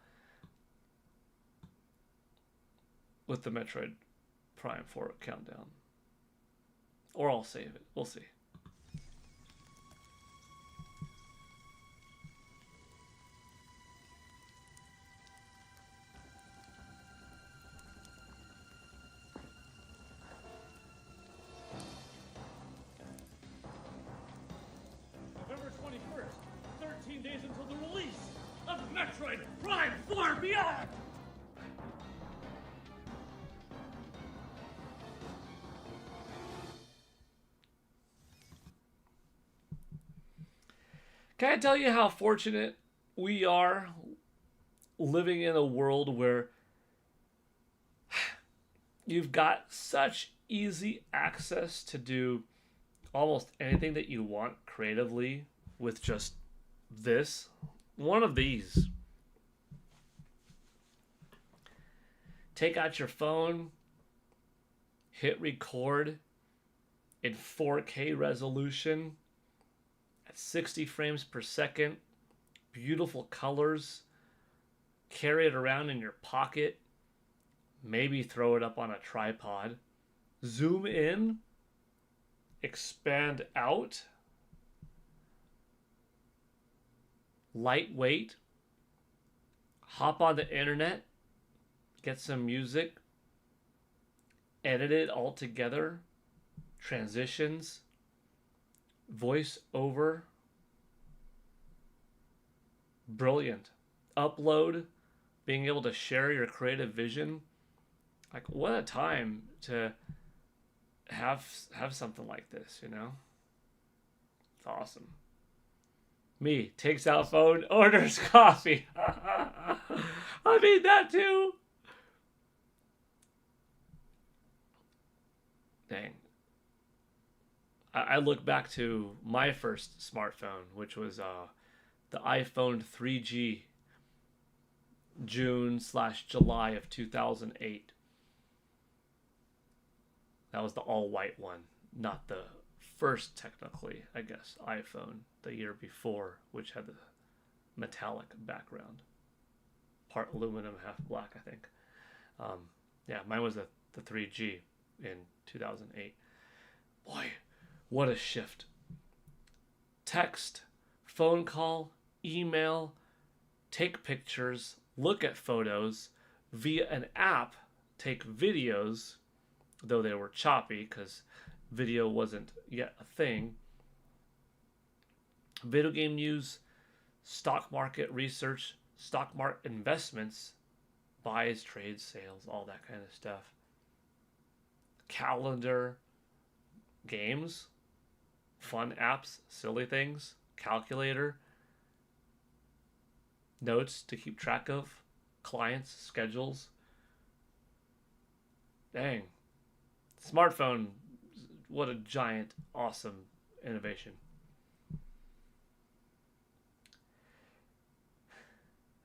With the Metroid Prime 4 countdown. Or I'll save it. We'll see. November 21st, 13 days until the release of Metroid Prime 4 Beyond! Can I tell you how fortunate we are living in a world where you've got such easy access to do almost anything that you want creatively with just this? One of these. Take out your phone, hit record in 4K resolution at 60 frames per second, beautiful colors, carry it around in your pocket, maybe throw it up on a tripod, zoom in, expand out, lightweight, hop on the internet, get some music, edit it all together, transitions, voice over, brilliant. Upload, being able to share your creative vision. Like, what a time to have something like this, you know? It's awesome. Me, takes out phone, orders coffee. I mean that too. Dang. I look back to my first smartphone, which was the iPhone 3G, June/July of 2008. That was the all-white one, not the first, technically, I guess, iPhone the year before, which had the metallic background. Part aluminum, half black, I think. Yeah, mine was the 3G in 2008. Boy, what a shift. Text, phone call, email, take pictures, look at photos, via an app, take videos, though they were choppy because video wasn't yet a thing. Video game news, stock market research, stock market investments, buys, trades, sales, all that kind of stuff. Calendar, games, fun apps, silly things, calculator, notes to keep track of, clients, schedules. Dang. Smartphone, what a giant, awesome innovation.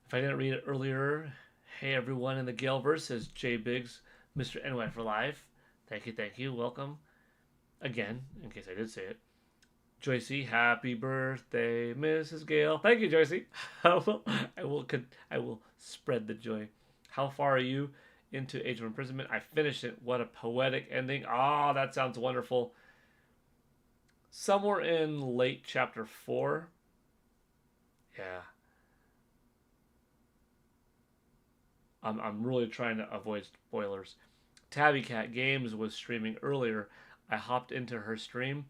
If I didn't read it earlier, hey everyone in the Galeverse, says J Biggs, Mr. NY for Live. Thank you, welcome. Again, in case I did say it. Joycey, happy birthday, Mrs. Gale. Thank you, Joycey. I will spread the joy. How far are you into Age of Imprisonment? I finished it. What a poetic ending. Ah, that sounds wonderful. Somewhere in late chapter 4. Yeah. I'm really trying to avoid spoilers. Tabby Cat Games was streaming earlier. I hopped into her stream,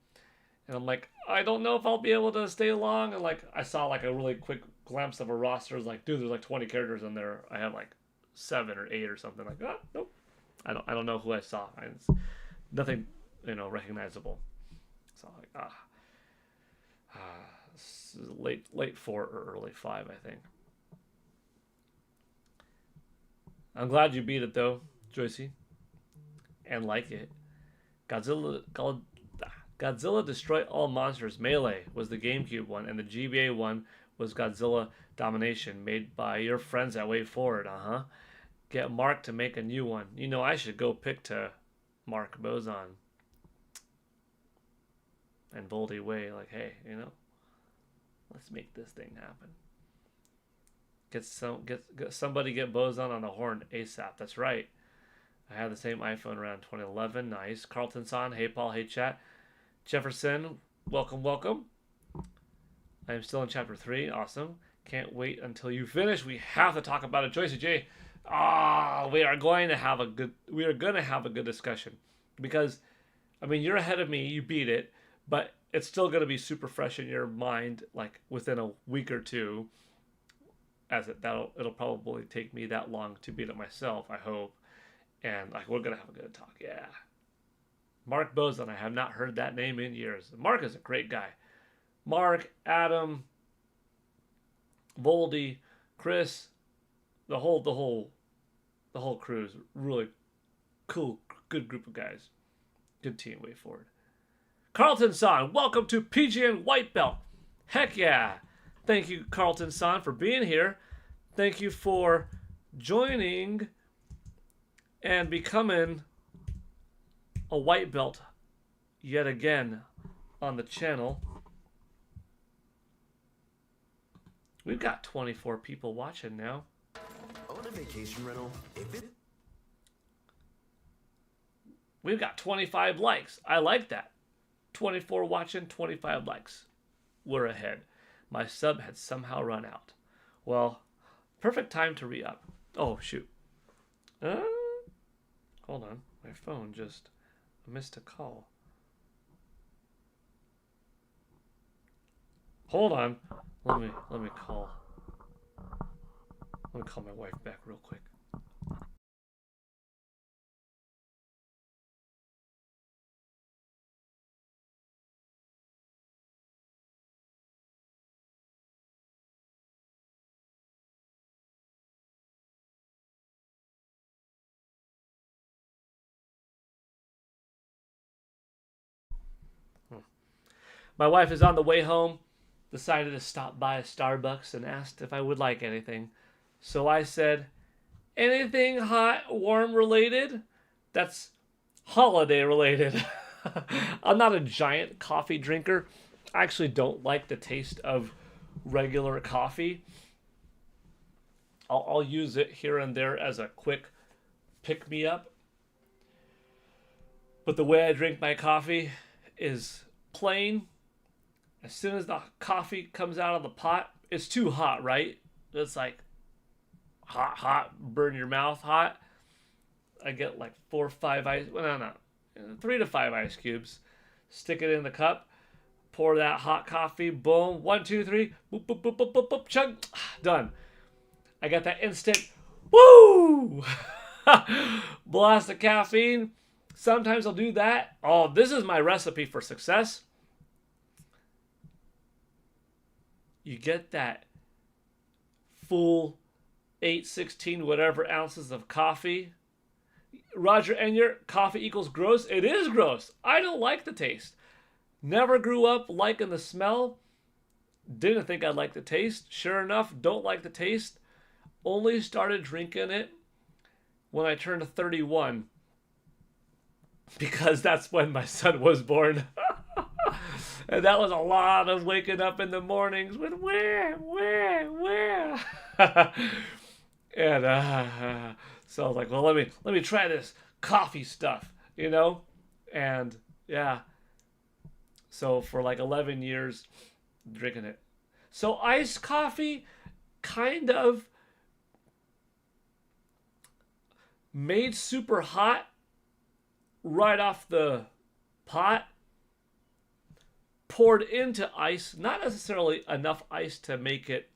and I'm like, I don't know if I'll be able to stay long. And like, I saw like a really quick glimpse of a roster. I was like, dude, there's like 20 characters in there. I had like 7 or 8 or something. Like, nope, I don't know who I saw. It's nothing, recognizable. So like late 4 or early 5, I think. I'm glad you beat it though, Joycey, and like it. Godzilla Destroy All Monsters Melee was the GameCube one, and the GBA one was Godzilla Domination, made by your friends at Way Forward. Get Mark to make a new one. I should go pick to Mark Bozon and Voldy Way. Like, hey, let's make this thing happen. Get somebody get Bozon on the horn ASAP. That's right. I had the same iPhone around 2011. Nice. Carlton San. Hey Paul. Hey chat. Jefferson. Welcome. I am still in chapter 3. Awesome. Can't wait until you finish. We have to talk about it. Joyce J. We are going to have a good discussion, because you're ahead of me. You beat it, but it's still going to be super fresh in your mind, like within a week or two. It'll probably take me that long to beat it myself, I hope. And like, we're gonna have a good talk. Yeah. Mark Bozon, I have not heard that name in years. Mark is a great guy. Mark, Adam, Voldy, Chris, the whole crew is really cool, good group of guys. Good team, Way Forward. Carlton San, welcome to PGN White Belt. Heck yeah. Thank you, Carlton San, for being here. Thank you for joining and becoming a white belt yet again on the channel. We've got 24 people watching now. Own a vacation rental. We've got 25 likes. I like that. 24 watching, 25 likes. We're ahead. My sub had somehow run out. Well, perfect time to re-up. Oh, shoot. Hold on. My phone just missed a call. Hold on. Let me call. Let me call my wife back real quick. My wife is on the way home, decided to stop by a Starbucks and asked if I would like anything. So I said, anything hot, warm related? That's holiday related. I'm not a giant coffee drinker. I actually don't like the taste of regular coffee. I'll use it here and there as a quick pick-me-up. But the way I drink my coffee is plain. As soon as the coffee comes out of the pot, it's too hot, right? It's like hot, burn your mouth hot. I get like 4 or 5 ice, well, no, 3 to 5 ice cubes. Stick it in the cup. Pour that hot coffee. Boom. 1, 2, 3. Boop, boop, boop, boop, boop, boop. Chug. Done. I got that instant. Woo! Blast of caffeine. Sometimes I'll do that. Oh, this is my recipe for success. You get that full 8, 16, whatever ounces of coffee. Roger, and your coffee equals gross? It is gross. I don't like the taste. Never grew up liking the smell. Didn't think I'd like the taste. Sure enough, don't like the taste. Only started drinking it when I turned 31. Because that's when my son was born. And that was a lot of waking up in the mornings with where? And so I was like, well, let me try this coffee stuff, And yeah. So for like 11 years, drinking it. So iced coffee kind of made super hot right off the pot, poured into ice, not necessarily enough ice to make it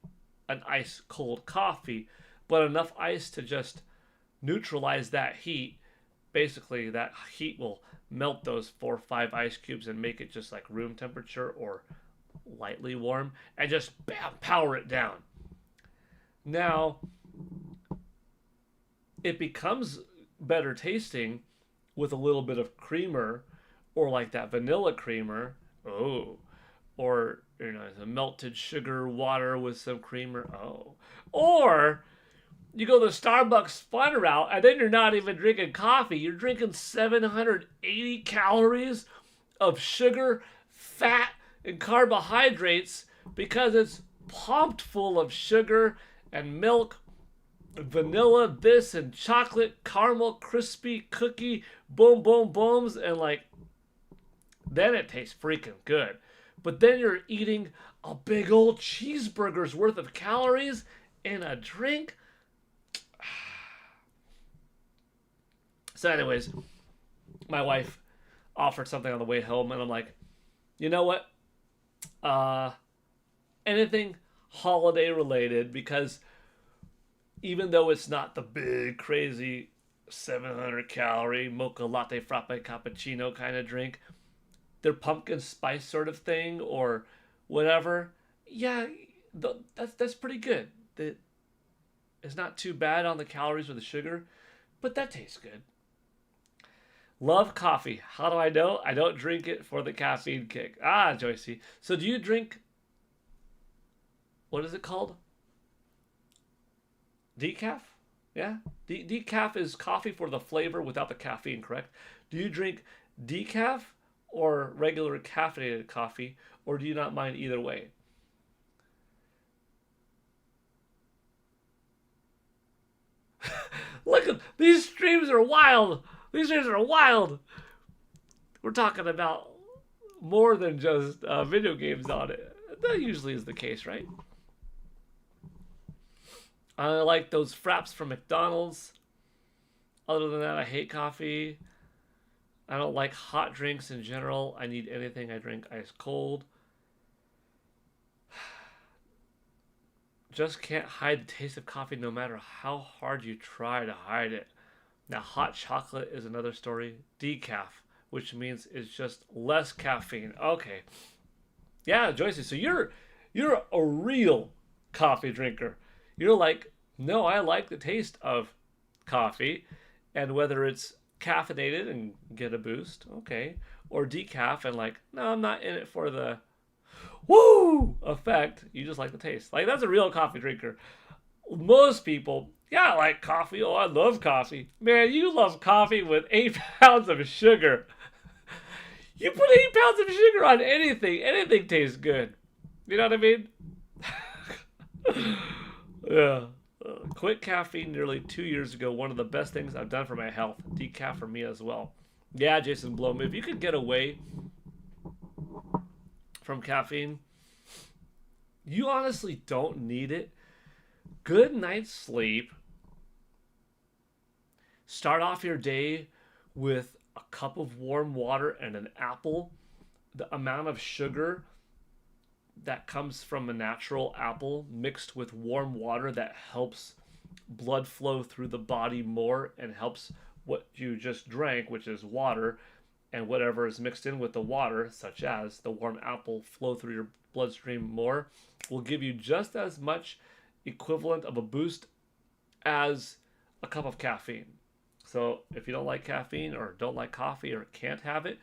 an ice cold coffee, but enough ice to just neutralize that heat, basically that heat will melt those 4 or 5 ice cubes and make it just like room temperature or lightly warm, and just bam, power it down. Now, it becomes better tasting with a little bit of creamer, or like that vanilla creamer. Oh, or the melted sugar water with some creamer. Oh, or you go the Starbucks fun route, and then you're not even drinking coffee. You're drinking 780 calories of sugar, fat, and carbohydrates because it's pumped full of sugar and milk, vanilla, this, and chocolate, caramel, crispy, cookie, boom, boom, booms, and like, then it tastes freaking good. But then you're eating a big old cheeseburger's worth of calories in a drink. So anyways, my wife offered something on the way home, and I'm like, you know what? Anything holiday related, because even though it's not the big, crazy 700 calorie mocha latte frappe cappuccino kind of drink, their pumpkin spice sort of thing or whatever, yeah, that's pretty good. It's not too bad on the calories or the sugar, but that tastes good. Love coffee. How do I know? I don't drink it for the caffeine kick. Ah, Joycey. So do you drink, what is it called? Decaf? Yeah? Decaf is coffee for the flavor without the caffeine, correct? Do you drink decaf or regular caffeinated coffee, or do you not mind either way? Look at these streams are wild. These streams are wild. We're talking about more than just video games on it. That usually is the case, right? I like those fraps from McDonald's. Other than that, I hate coffee. I don't like hot drinks in general. I need anything I drink ice cold. Just can't hide the taste of coffee no matter how hard you try to hide it. Now, hot chocolate is another story. Decaf, which means it's just less caffeine. Okay. Yeah, Joyce, so you're a real coffee drinker. You're like, no, I like the taste of coffee, and whether it's caffeinated and get a boost, okay, or decaf and like, no, I'm not in it for the woo effect. You just like the taste. Like, that's a real coffee drinker. Most people, yeah, I like coffee. Oh, I love coffee. Man, you love coffee with 8 pounds of sugar. You put 8 pounds of sugar on anything. Anything tastes good. You know what I mean? Yeah. Quit caffeine nearly 2 years ago. One of the best things I've done for my health. Decaf for me as well. Yeah, Jason Blum, if you could get away from caffeine, you honestly don't need it. Good night's sleep. Start off your day with a cup of warm water and an apple. The amount of sugar that comes from a natural apple mixed with warm water that helps blood flow through the body more and helps what you just drank, which is water, and whatever is mixed in with the water, such as the warm apple, flow through your bloodstream more, will give you just as much equivalent of a boost as a cup of caffeine. So if you don't like caffeine or don't like coffee or can't have it,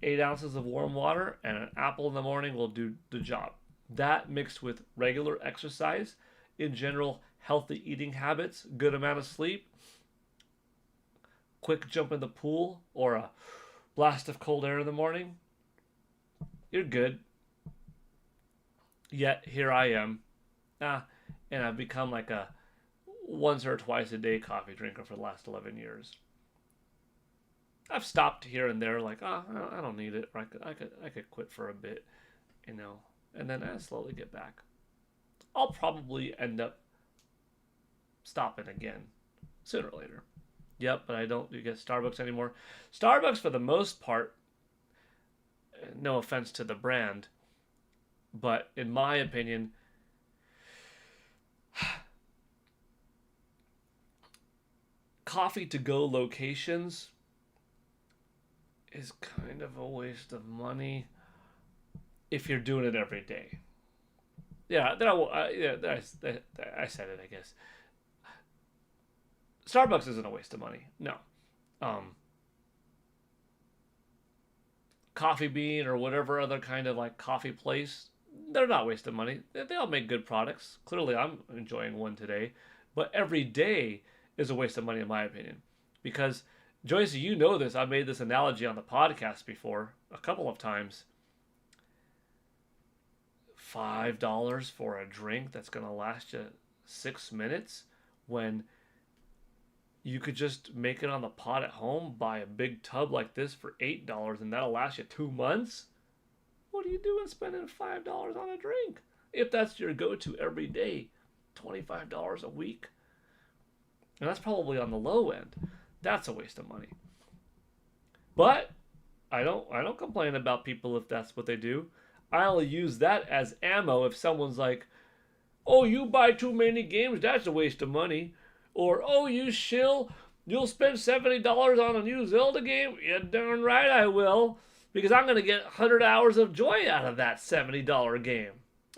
8 ounces of warm water and an apple in the morning will do the job. That mixed with regular exercise, in general, healthy eating habits, good amount of sleep, quick jump in the pool, or a blast of cold air in the morning, you're good. Yet here I am, and I've become like a once or twice a day coffee drinker for the last 11 years. I've stopped here and there, like, I don't need it. Or I could quit for a bit, and then I slowly get back. I'll probably end up stopping again sooner or later. Yep, but I don't get Starbucks anymore. Starbucks, for the most part, no offense to the brand, but in my opinion, coffee to go locations is kind of a waste of money if you're doing it every day. Yeah, I said it, I guess. Starbucks isn't a waste of money. No. Coffee Bean or whatever other kind of like coffee place, they're not wasting money. They all make good products. Clearly, I'm enjoying one today. But every day is a waste of money, in my opinion. Because, Joyce, you know this. I've made this analogy on the podcast before a couple of times. $5 for a drink that's going to last you 6 minutes when you could just make it on the pot at home, buy a big tub like this for $8, and that'll last you 2 months. What are you doing spending $5 on a drink? If that's your go-to every day, $25 a week. And that's probably on the low end. That's a waste of money. But I don't complain about people if that's what they do. I'll use that as ammo if someone's like, oh, you buy too many games, that's a waste of money. Or, oh, you shill, you'll spend $70 on a new Zelda game? Yeah, darn right I will. Because I'm going to get 100 hours of joy out of that $70 game.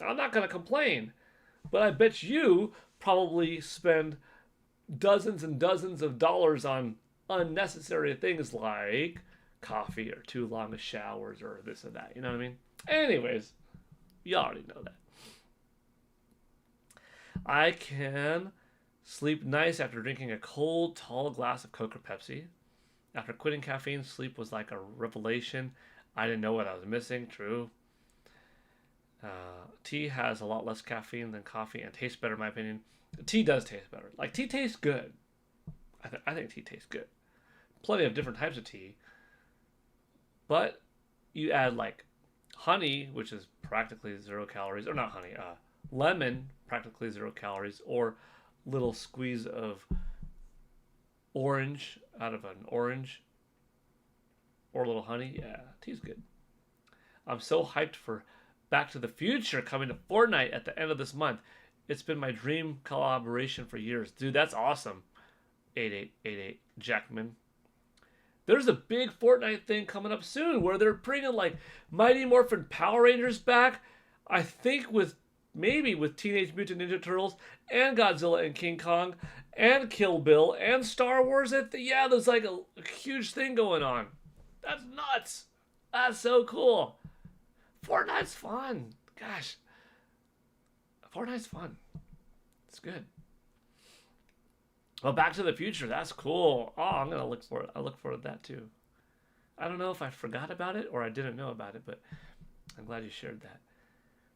I'm not going to complain. But I bet you probably spend dozens and dozens of dollars on unnecessary things like coffee or too long showers or this and that. You know what I mean? Anyways, you already know that. I can sleep nice after drinking a cold, tall glass of Coke or Pepsi. After quitting caffeine, sleep was like a revelation. I didn't know what I was missing. True. Tea has a lot less caffeine than coffee and tastes better, in my opinion. Tea does taste better. Like, tea tastes good. I think tea tastes good. Plenty of different types of tea. But you add, like, honey, which is practically 0 calories. Or not honey. Lemon, practically 0 calories. Or little squeeze of orange out of an orange. Or a little honey. Yeah, tea's good. I'm so hyped for Back to the Future coming to Fortnite at the end of this month. It's been my dream collaboration for years. Dude, that's awesome. 8888 Jackman. There's a big Fortnite thing coming up soon where they're bringing like Mighty Morphin Power Rangers back. I think maybe with Teenage Mutant Ninja Turtles and Godzilla and King Kong and Kill Bill and Star Wars. Yeah, there's like a huge thing going on. That's nuts. That's so cool. Fortnite's fun. Gosh. Fortnite's fun. It's good. Well, Back to the Future. That's cool. Oh, I'm going to look for it. I look forward to that too. I don't know if I forgot about it or I didn't know about it, but I'm glad you shared that.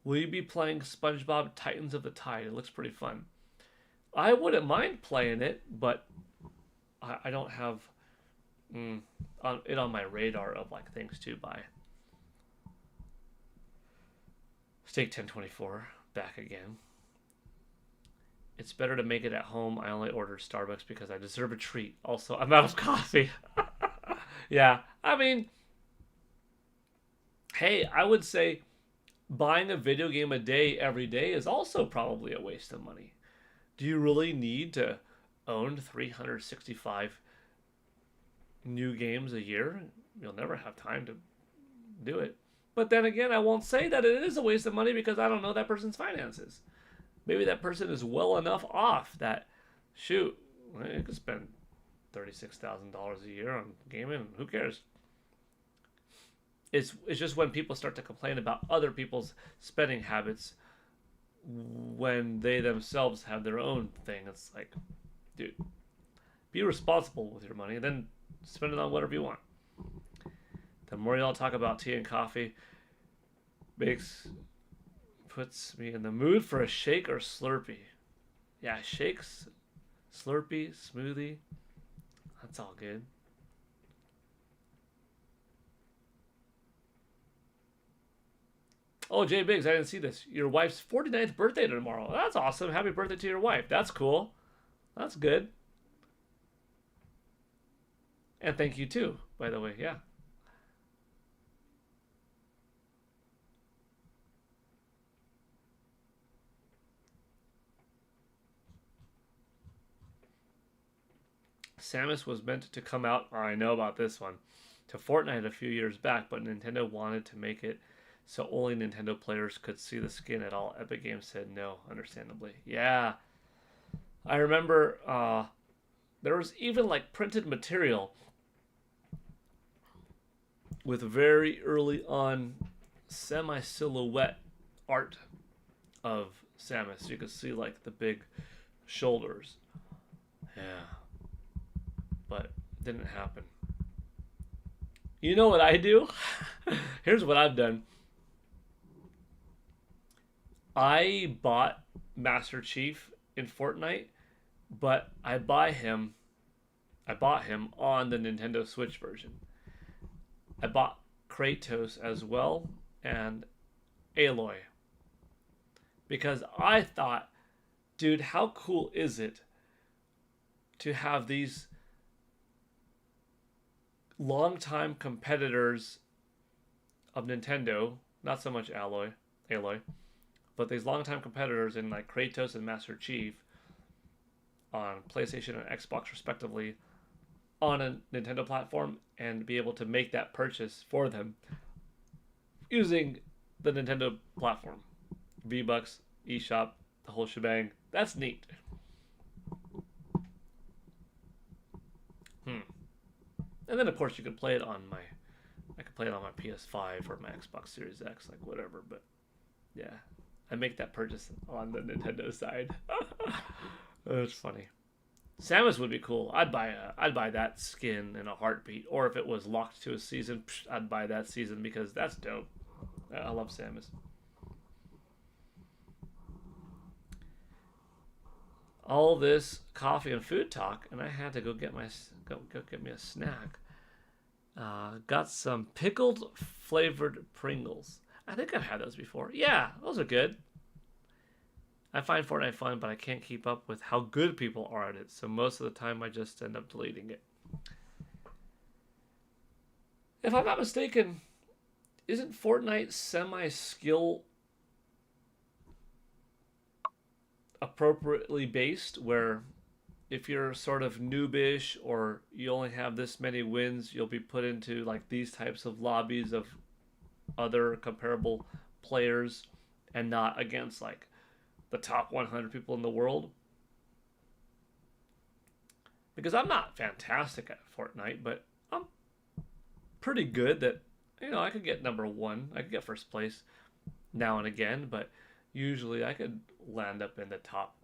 Will you be playing SpongeBob Titans of the Tide? It looks pretty fun. I wouldn't mind playing it, but I don't have it on my radar of like things to buy. Steak 1024, back again. It's better to make it at home. I only ordered Starbucks because I deserve a treat. Also, I'm out of coffee. Yeah, I mean, hey, I would say buying a video game a day every day is also probably a waste of money. Do you really need to own 365 new games a year? You'll never have time to do it. But then again, I won't say that it is a waste of money because I don't know that person's finances. Maybe that person is well enough off that, shoot, you could spend $36,000 a year on gaming. Who cares? It's just when people start to complain about other people's spending habits when they themselves have their own thing. It's like, dude, be responsible with your money and then spend it on whatever you want. The more y'all talk about tea and coffee, puts me in the mood for a shake or Slurpee. Yeah, shakes, Slurpee, smoothie. That's all good. Oh, Jay Biggs, I didn't see this. Your wife's 49th birthday tomorrow. That's awesome. Happy birthday to your wife. That's cool. That's good. And thank you too, by the way. Yeah. Samus was meant to come out, I know about this one, to Fortnite a few years back, but Nintendo wanted to make it so only Nintendo players could see the skin at all. Epic Games said no, understandably. Yeah. I remember there was even like printed material with very early on semi-silhouette art of Samus. You could see like the big shoulders. Yeah. But didn't happen. You know what I do? Here's what I've done. I bought Master Chief in Fortnite, but I bought him on the Nintendo Switch version. I bought Kratos as well and Aloy. Because I thought, dude, how cool is it to have these longtime competitors of Nintendo, not so much Aloy, but these longtime competitors in like Kratos and Master Chief on PlayStation and Xbox respectively on a Nintendo platform, and be able to make that purchase for them using the Nintendo platform. V-Bucks, eShop, the whole shebang. That's neat. And then of course you could play it on my PS5 or my Xbox Series X, like whatever, but yeah. I make that purchase on the Nintendo side. It's funny. Samus would be cool. I'd buy that skin in a heartbeat. Or if it was locked to a season, I'd buy that season because that's dope. I love Samus. All this coffee and food talk, and I had to go get me a snack. Got some pickled flavored Pringles. I think I've had those before. Yeah, those are good. I find Fortnite fun, but I can't keep up with how good people are at it, so most of the time I just end up deleting it. If I'm not mistaken, isn't Fortnite semi-skill appropriately based, where if you're sort of noobish or you only have this many wins, you'll be put into like these types of lobbies of other comparable players and not against like the top 100 people in the world? Because I'm not fantastic at Fortnite, but I'm pretty good that, you know, I could get number one. I could get first place now and again, but usually I could land up in the top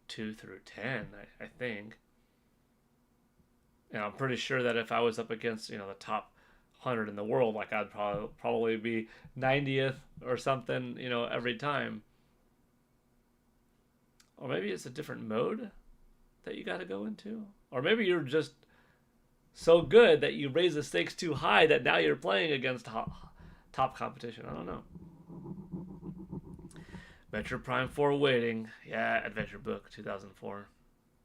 2 through 10, I think. And I'm pretty sure that if I was up against, you know, the top 100 in the world, like I'd probably be 90th or something, you know, every time. Or maybe it's a different mode that you got to go into. Or maybe you're just so good that you raise the stakes too high that now you're playing against top competition. I don't know. Metroid Prime 4 waiting. Yeah, Adventure Book 2004.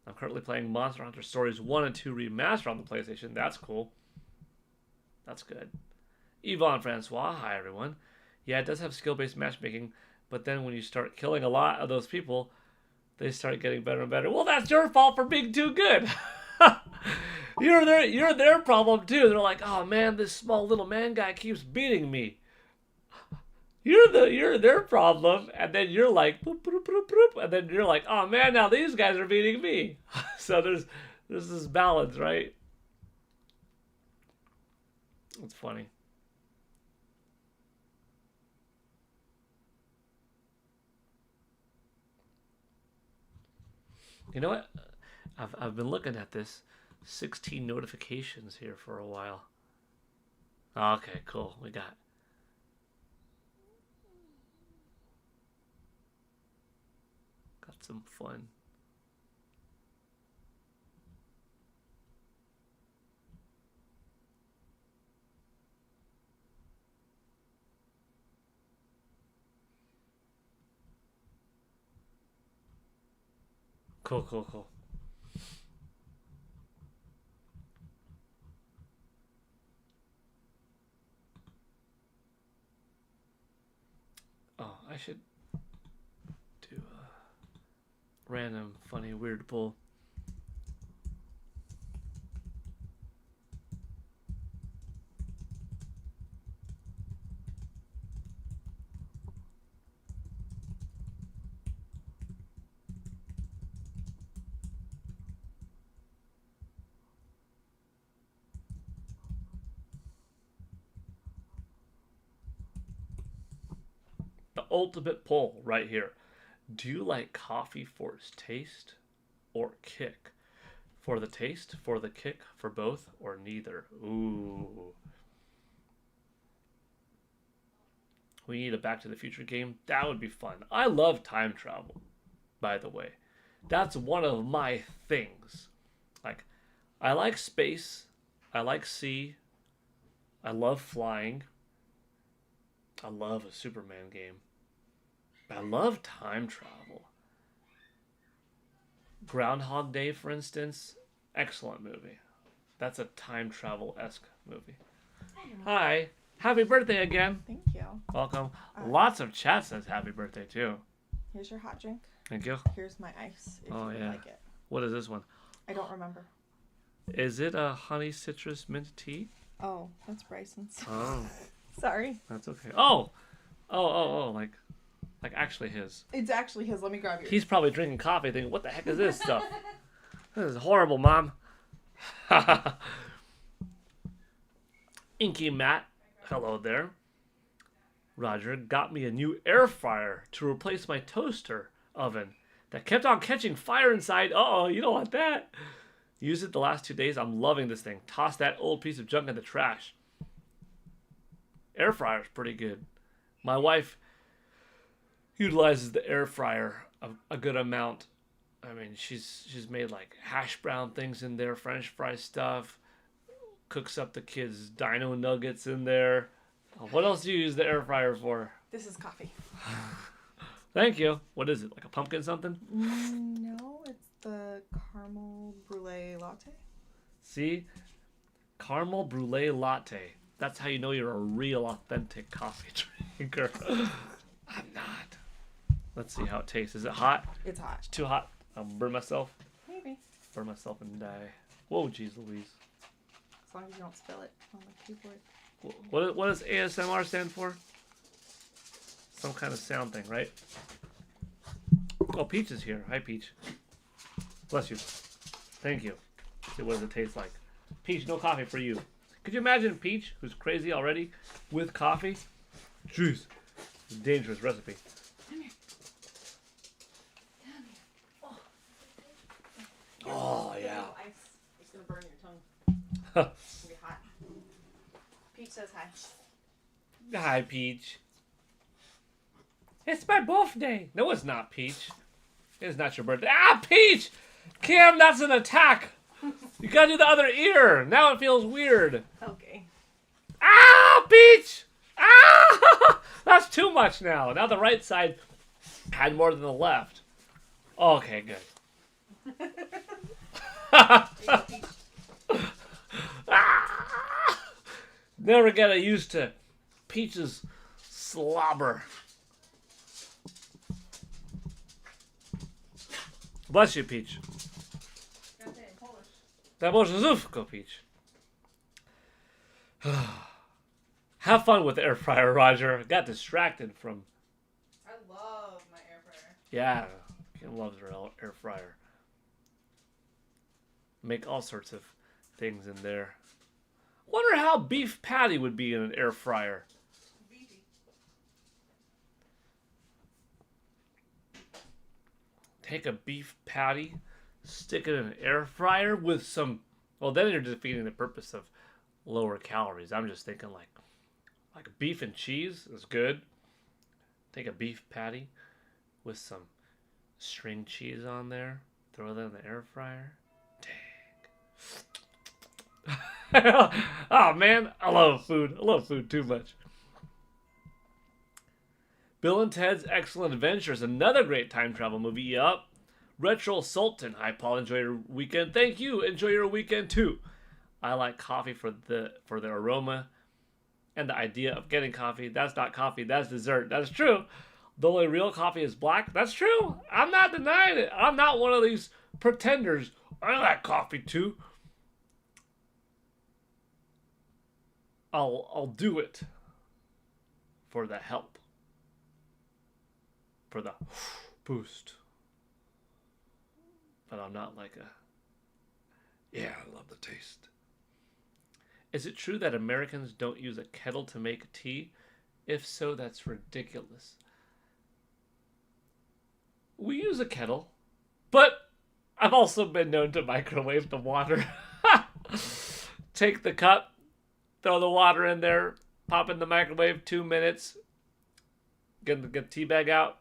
I'm currently playing Monster Hunter Stories 1 and 2 Remaster on the PlayStation. That's cool. That's good. Yvonne Francois, hi everyone. Yeah, it does have skill-based matchmaking, but then when you start killing a lot of those people, they start getting better and better. Well, that's your fault for being too good. You're their problem too. They're like, oh man, this small little man guy keeps beating me. You're their problem, and then you're like, boop, boop, boop, boop, and then you're like, oh man, now these guys are beating me. So there's this balance, right? It's funny. You know what? I've been looking at this 16 notifications here for a while. Okay, cool. We got some fun. Cool. Oh, I should do a random, funny, weird poll. ultimate poll right here. Do you like coffee for its taste or kick? For the taste, for the kick, for both, or neither? Ooh. We need a Back to the Future game. That would be fun. I love time travel, by the way. That's one of my things. Like, I like space. I like sea. I love flying. I love a Superman game. I love time travel. Groundhog Day, for instance, excellent movie. That's a time travel-esque movie. Hi. Happy birthday again. Thank you. Welcome. Lots of chat says happy birthday, too. Here's your hot drink. Thank you. Here's my ice, if Oh, you yeah. like it. What is this one? I don't remember. Is it a honey citrus mint tea? Oh, that's Bryson's. Oh, Sorry. that's okay. Oh, like actually his. It's actually his. Let me grab yours. He's probably drinking coffee thinking, what the heck is this stuff? This is horrible, Mom. Inky Matt, hello there. Roger got me a new air fryer to replace my toaster oven that kept on catching fire inside. Uh-oh, you don't want that. Used it the last 2 days. I'm loving this thing. Toss that old piece of junk in the trash. Air fryer's pretty good. My wife utilizes the air fryer a good amount. I mean, she's made like hash brown things in there, French fry stuff. Cooks up the kids' dino nuggets in there. What else do you use the air fryer for? This is coffee. Thank you. What is it? Like a pumpkin something? No, it's the caramel brulee latte. See? Caramel brulee latte. That's how you know you're a real authentic coffee drinker. I'm not. Let's see how it tastes. Is it hot? It's hot. It's too hot. I'll burn myself. Maybe. Burn myself and die. Whoa, jeez Louise. As long as you don't spill it on the keyboard. What does ASMR stand for? Some kind of sound thing, right? Oh, Peach is here. Hi, Peach. Bless you. Thank you. See, what does it taste like? Peach, no coffee for you. Could you imagine Peach, who's crazy already, with coffee? Jeez. It's a dangerous recipe. Come here. Oh, yeah. Ice. It's gonna burn your tongue. It's gonna be hot. Peach says hi. Hi, Peach. It's my birthday. No, it's not, Peach. It's not your birthday. Ah, Peach! Cam, that's an attack. You gotta do the other ear. Now it feels weird. Okay. Ah, Peach! Ah! That's too much now. Now the right side had more than the left. Okay, good. Ah! Never get used to Peach's slobber. Bless you, Peach. That was Zufko, Peach. Have fun with the air fryer, Roger. Got distracted from... I love my air fryer. Yeah, Kim loves her air fryer. Make all sorts of things in there. Wonder how beef patty would be in an air fryer. Beefy. Take a beef patty, stick it in an air fryer with some... Well, then you're defeating the purpose of lower calories. I'm just thinking like beef and cheese is good. Take a beef patty with some string cheese on there. Throw that in the air fryer. Dang. Oh, man. I love food. I love food too much. Bill and Ted's Excellent Adventures. Another great time travel movie. Yup. Retro Sultan. Hi, Paul. Enjoy your weekend. Thank you. Enjoy your weekend too. I like coffee for the aroma and the idea of getting coffee. That's not coffee. That's dessert. That's true. The only real coffee is black. That's true. I'm not denying it. I'm not one of these pretenders. I like coffee too. I'll do it for the help. For the boost. But I'm not like a... Yeah, I love the taste. Is it true that Americans don't use a kettle to make tea? If so, that's ridiculous. we use a kettle, but I've also been known to microwave the water. Take the cup, throw the water in there, pop in the microwave, 2 minutes, get the tea bag out,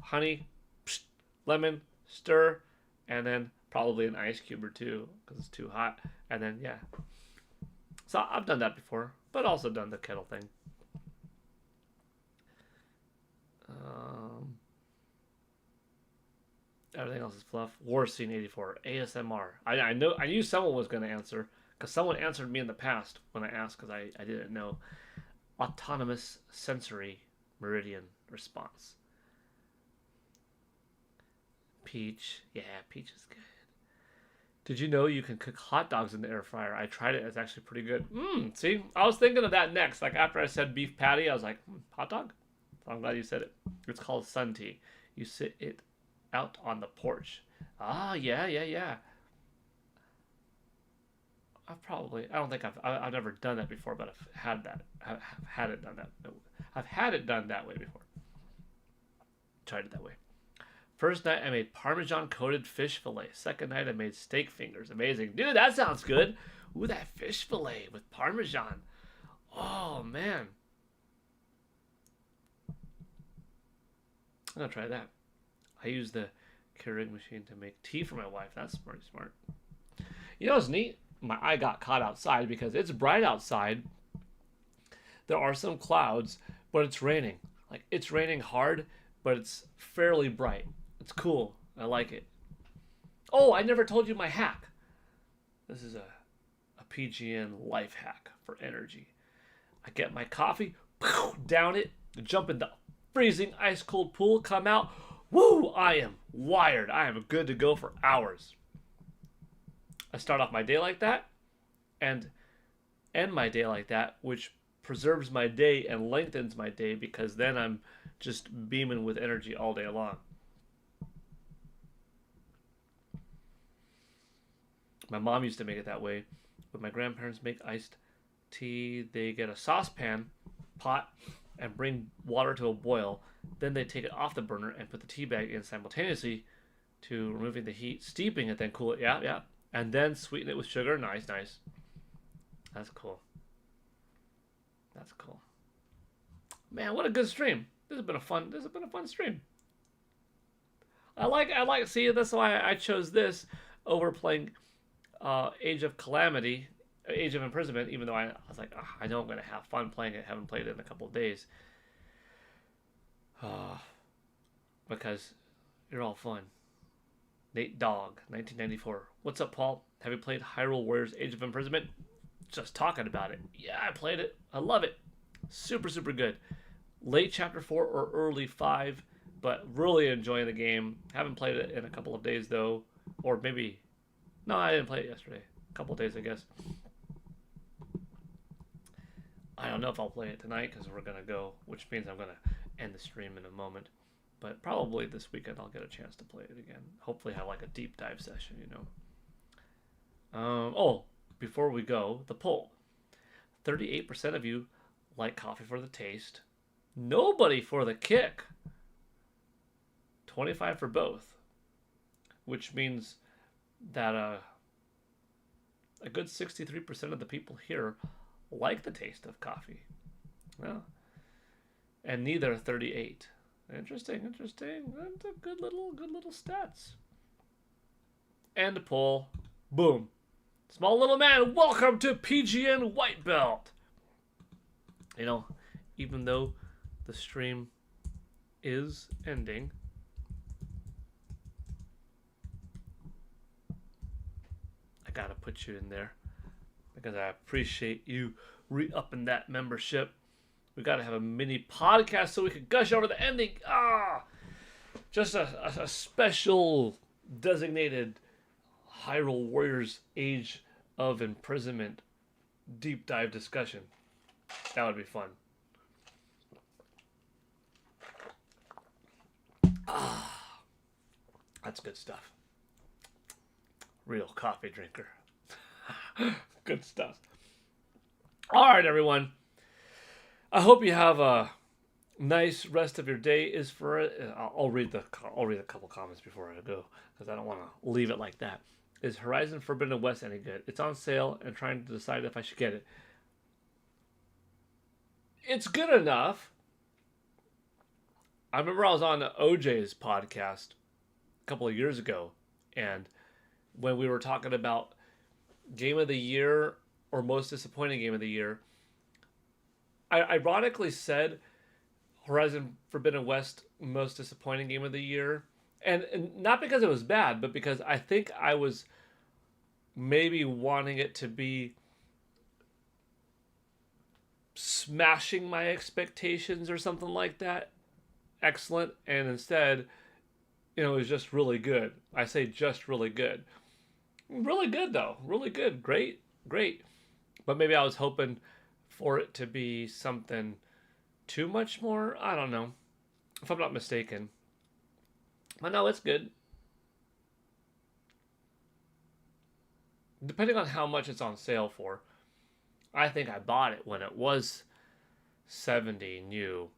honey, lemon, stir, and then probably an ice cube or two because it's too hot, and then yeah. So I've done that before, but also done the kettle thing. Everything else is fluff. War Scene 84 ASMR. I knew someone was going to answer because someone answered me in the past when I asked because I didn't know. Autonomous sensory meridian response. Peach. Yeah, peach is good. Did you know you can cook hot dogs in the air fryer? I tried it. It's actually pretty good. See? I was thinking of that next. Like after I said beef patty, I was like, hot dog? So I'm glad you said it. It's called sun tea. You sit it out on the porch. Ah, yeah. I don't think I've never done that before, but I've had that. I've had it done that. I've had it done that way before. Tried it that way. First night I made Parmesan coated fish fillet. Second night I made steak fingers. Amazing. Dude, that sounds good. Ooh, that fish fillet with Parmesan. Oh, man. I'm going to try that. I use the Keurig machine to make tea for my wife. That's pretty smart. You know what's neat? My eye got caught outside because it's bright outside. There are some clouds, but it's raining. Like, it's raining hard, but it's fairly bright. It's cool. I like it. Oh, I never told you my hack. This is a PGN life hack for energy. I get my coffee, down it, jump in the freezing ice cold pool, come out. Woo! I am wired. I am good to go for hours. I start off my day like that and end my day like that, which preserves my day and lengthens my day because then I'm just beaming with energy all day long. My mom used to make it that way. When my grandparents make iced tea, they get a saucepan, pot, and bring water to a boil. Then they take it off the burner and put the tea bag in simultaneously to removing the heat, steeping it, then cool it. Yeah. And then sweeten it with sugar. Nice. That's cool. Man, what a good stream. This has been a fun stream. I like see, that's why I chose this over playing Age of Imprisonment, even though I was like, I know I'm going to have fun playing it. Haven't played it in a couple of days. Because you're all fun. Nate Dogg, 1994. What's up, Paul? Have you played Hyrule Warriors Age of Imprisonment? Just talking about it. Yeah, I played it. I love it. Super good. Late Chapter 4 or early 5, but really enjoying the game. Haven't played it in a couple of days, though. Or maybe... No, I didn't play it yesterday. A couple of days, I guess. I don't know if I'll play it tonight because we're going to go, which means I'm going to end the stream in a moment. But probably this weekend I'll get a chance to play it again. Hopefully have like a deep dive session, you know. Before we go, the poll. 38% of you like coffee for the taste. Nobody for the kick. 25 for both. Which means that a good 63% of the people here like the taste of coffee. Well, and neither 38. Interesting. That's a good little stats. And a poll. Boom. Small little man, welcome to PGN White Belt. You know, even though the stream is ending, I gotta put you in there because I appreciate you re-upping that membership. We gotta have a mini podcast so we can gush over the ending. Just a special designated Hyrule Warriors Age of Imprisonment deep dive discussion. That would be fun. That's good stuff. Real coffee drinker. Good stuff. All right, everyone. I hope you have a nice rest of your day is for it. I'll read a couple comments before I go because I don't want to leave it like that. Is Horizon Forbidden West any good? It's on sale and trying to decide if I should get it. It's good enough. I remember I was on OJ's podcast a couple of years ago, and when we were talking about Game of the Year or most disappointing Game of the Year, I ironically said Horizon Forbidden West most disappointing Game of the Year, and not because it was bad, but because I think I was maybe wanting it to be smashing my expectations or something like that. Excellent. And instead, it was just really good. I say just really good. Really good, though. Really good. Great. But maybe I was hoping for it to be something too much more. I don't know. If I'm not mistaken. But no, it's good. Depending on how much it's on sale for. I think I bought it when it was $70 new.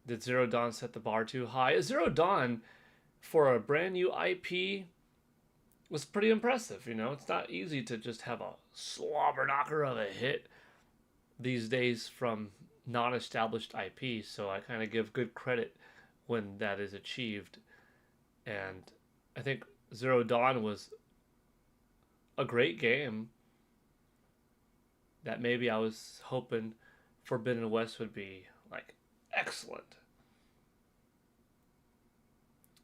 Did Zero Dawn set the bar too high? Zero Dawn, for a brand new IP, was pretty impressive. It's not easy to just have a slobber knocker of a hit these days from non-established IP. So I kind of give good credit when that is achieved. And I think Zero Dawn was a great game that maybe I was hoping Forbidden West would be like excellent.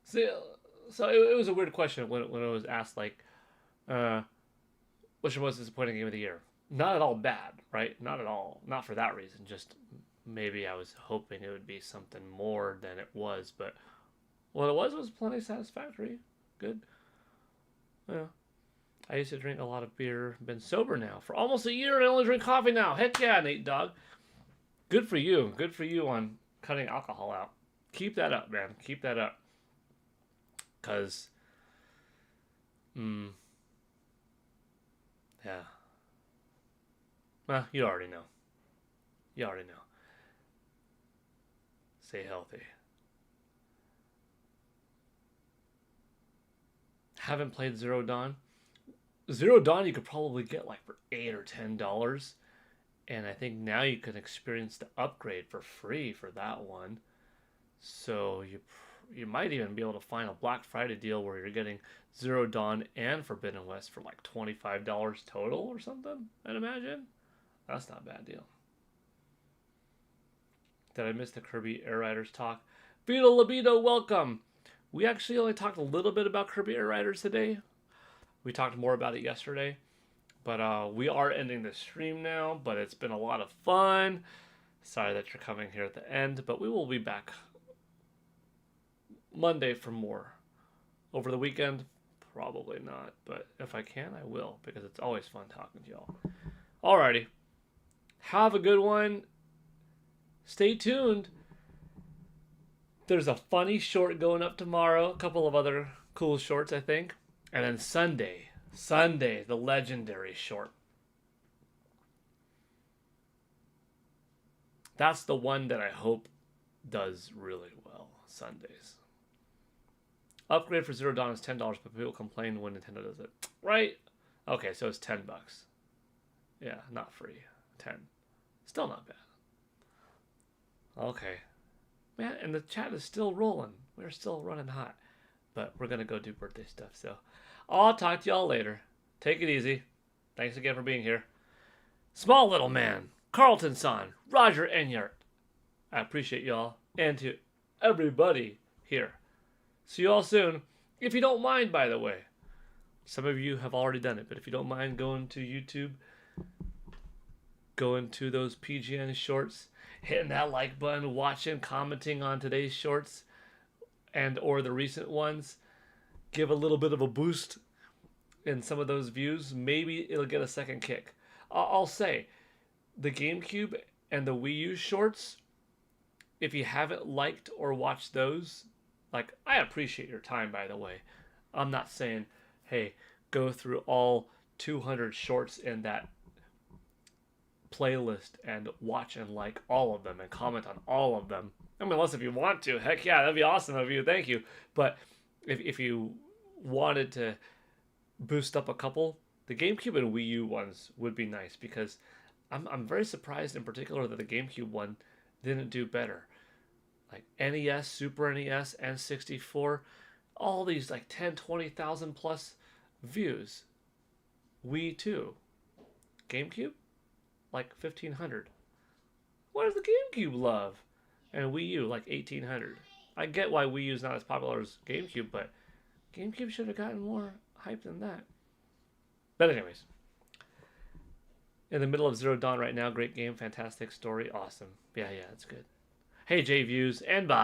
So it was a weird question when it was asked, like, what's your most disappointing game of the year? Not at all bad, right? Not at all. Not for that reason. Just maybe I was hoping it would be something more than it was. But what it was plenty satisfactory. Good. Yeah. I used to drink a lot of beer. Been sober now for almost a year and I only drink coffee now. Heck yeah, Nate Dog. Good for you. Good for you on cutting alcohol out. Keep that up, man. Keep that up. Because, yeah. Well, you already know. Stay healthy. Haven't played Zero Dawn. Zero Dawn you could probably get like for $8 or $10. And I think now you can experience the upgrade for free for that one. So you might even be able to find a Black Friday deal where you're getting Zero Dawn and Forbidden West for like $25 total or something, I'd imagine. That's not a bad deal. Did I miss the Kirby Air Riders talk? Vito Libido, welcome! We actually only talked a little bit about Kirby Air Riders today. We talked more about it yesterday. But we are ending the stream now, but it's been a lot of fun. Sorry that you're coming here at the end, but we will be back Monday for more. Over the weekend, probably not, but if I can, I will, because it's always fun talking to y'all. Alrighty. Have a good one. Stay tuned. There's a funny short going up tomorrow, a couple of other cool shorts, I think. And then Sunday, the legendary short. That's the one that I hope does really well, Sundays. Upgrade for Zero Dawn is $10, but people complain when Nintendo does it. Right? Okay, so it's $10. Yeah, not free. 10. Still not bad. Okay. Man, and the chat is still rolling. We're still running hot. But we're going to go do birthday stuff, so I'll talk to y'all later. Take it easy. Thanks again for being here. Small Little Man, Carlton San, Roger Enyart. I appreciate y'all. And to everybody here. See you all soon. If you don't mind, by the way. Some of you have already done it, but if you don't mind going to YouTube, going to those PGN shorts, hitting that like button, watching, commenting on today's shorts, and or the recent ones, give a little bit of a boost in some of those views. Maybe it'll get a second kick. I'll say, the GameCube and the Wii U shorts, if you haven't liked or watched those, like, I appreciate your time, by the way. I'm not saying, hey, go through all 200 shorts in that playlist and watch and like all of them and comment on all of them. I mean, unless if you want to, heck yeah, that'd be awesome of you. Thank you. But if you wanted to boost up a couple, the GameCube and Wii U ones would be nice, because I'm very surprised in particular that the GameCube one didn't do better. Like NES, Super NES, and 64, all these like 10, 20,000 plus views. Wii 2. GameCube? Like 1,500. What does the GameCube love? And Wii U, like 1,800. I get why Wii U is not as popular as GameCube, but GameCube should have gotten more hype than that. But anyways, in the middle of Zero Dawn right now. Great game, fantastic story, awesome. Yeah, it's good. Hey, J Views, and bye.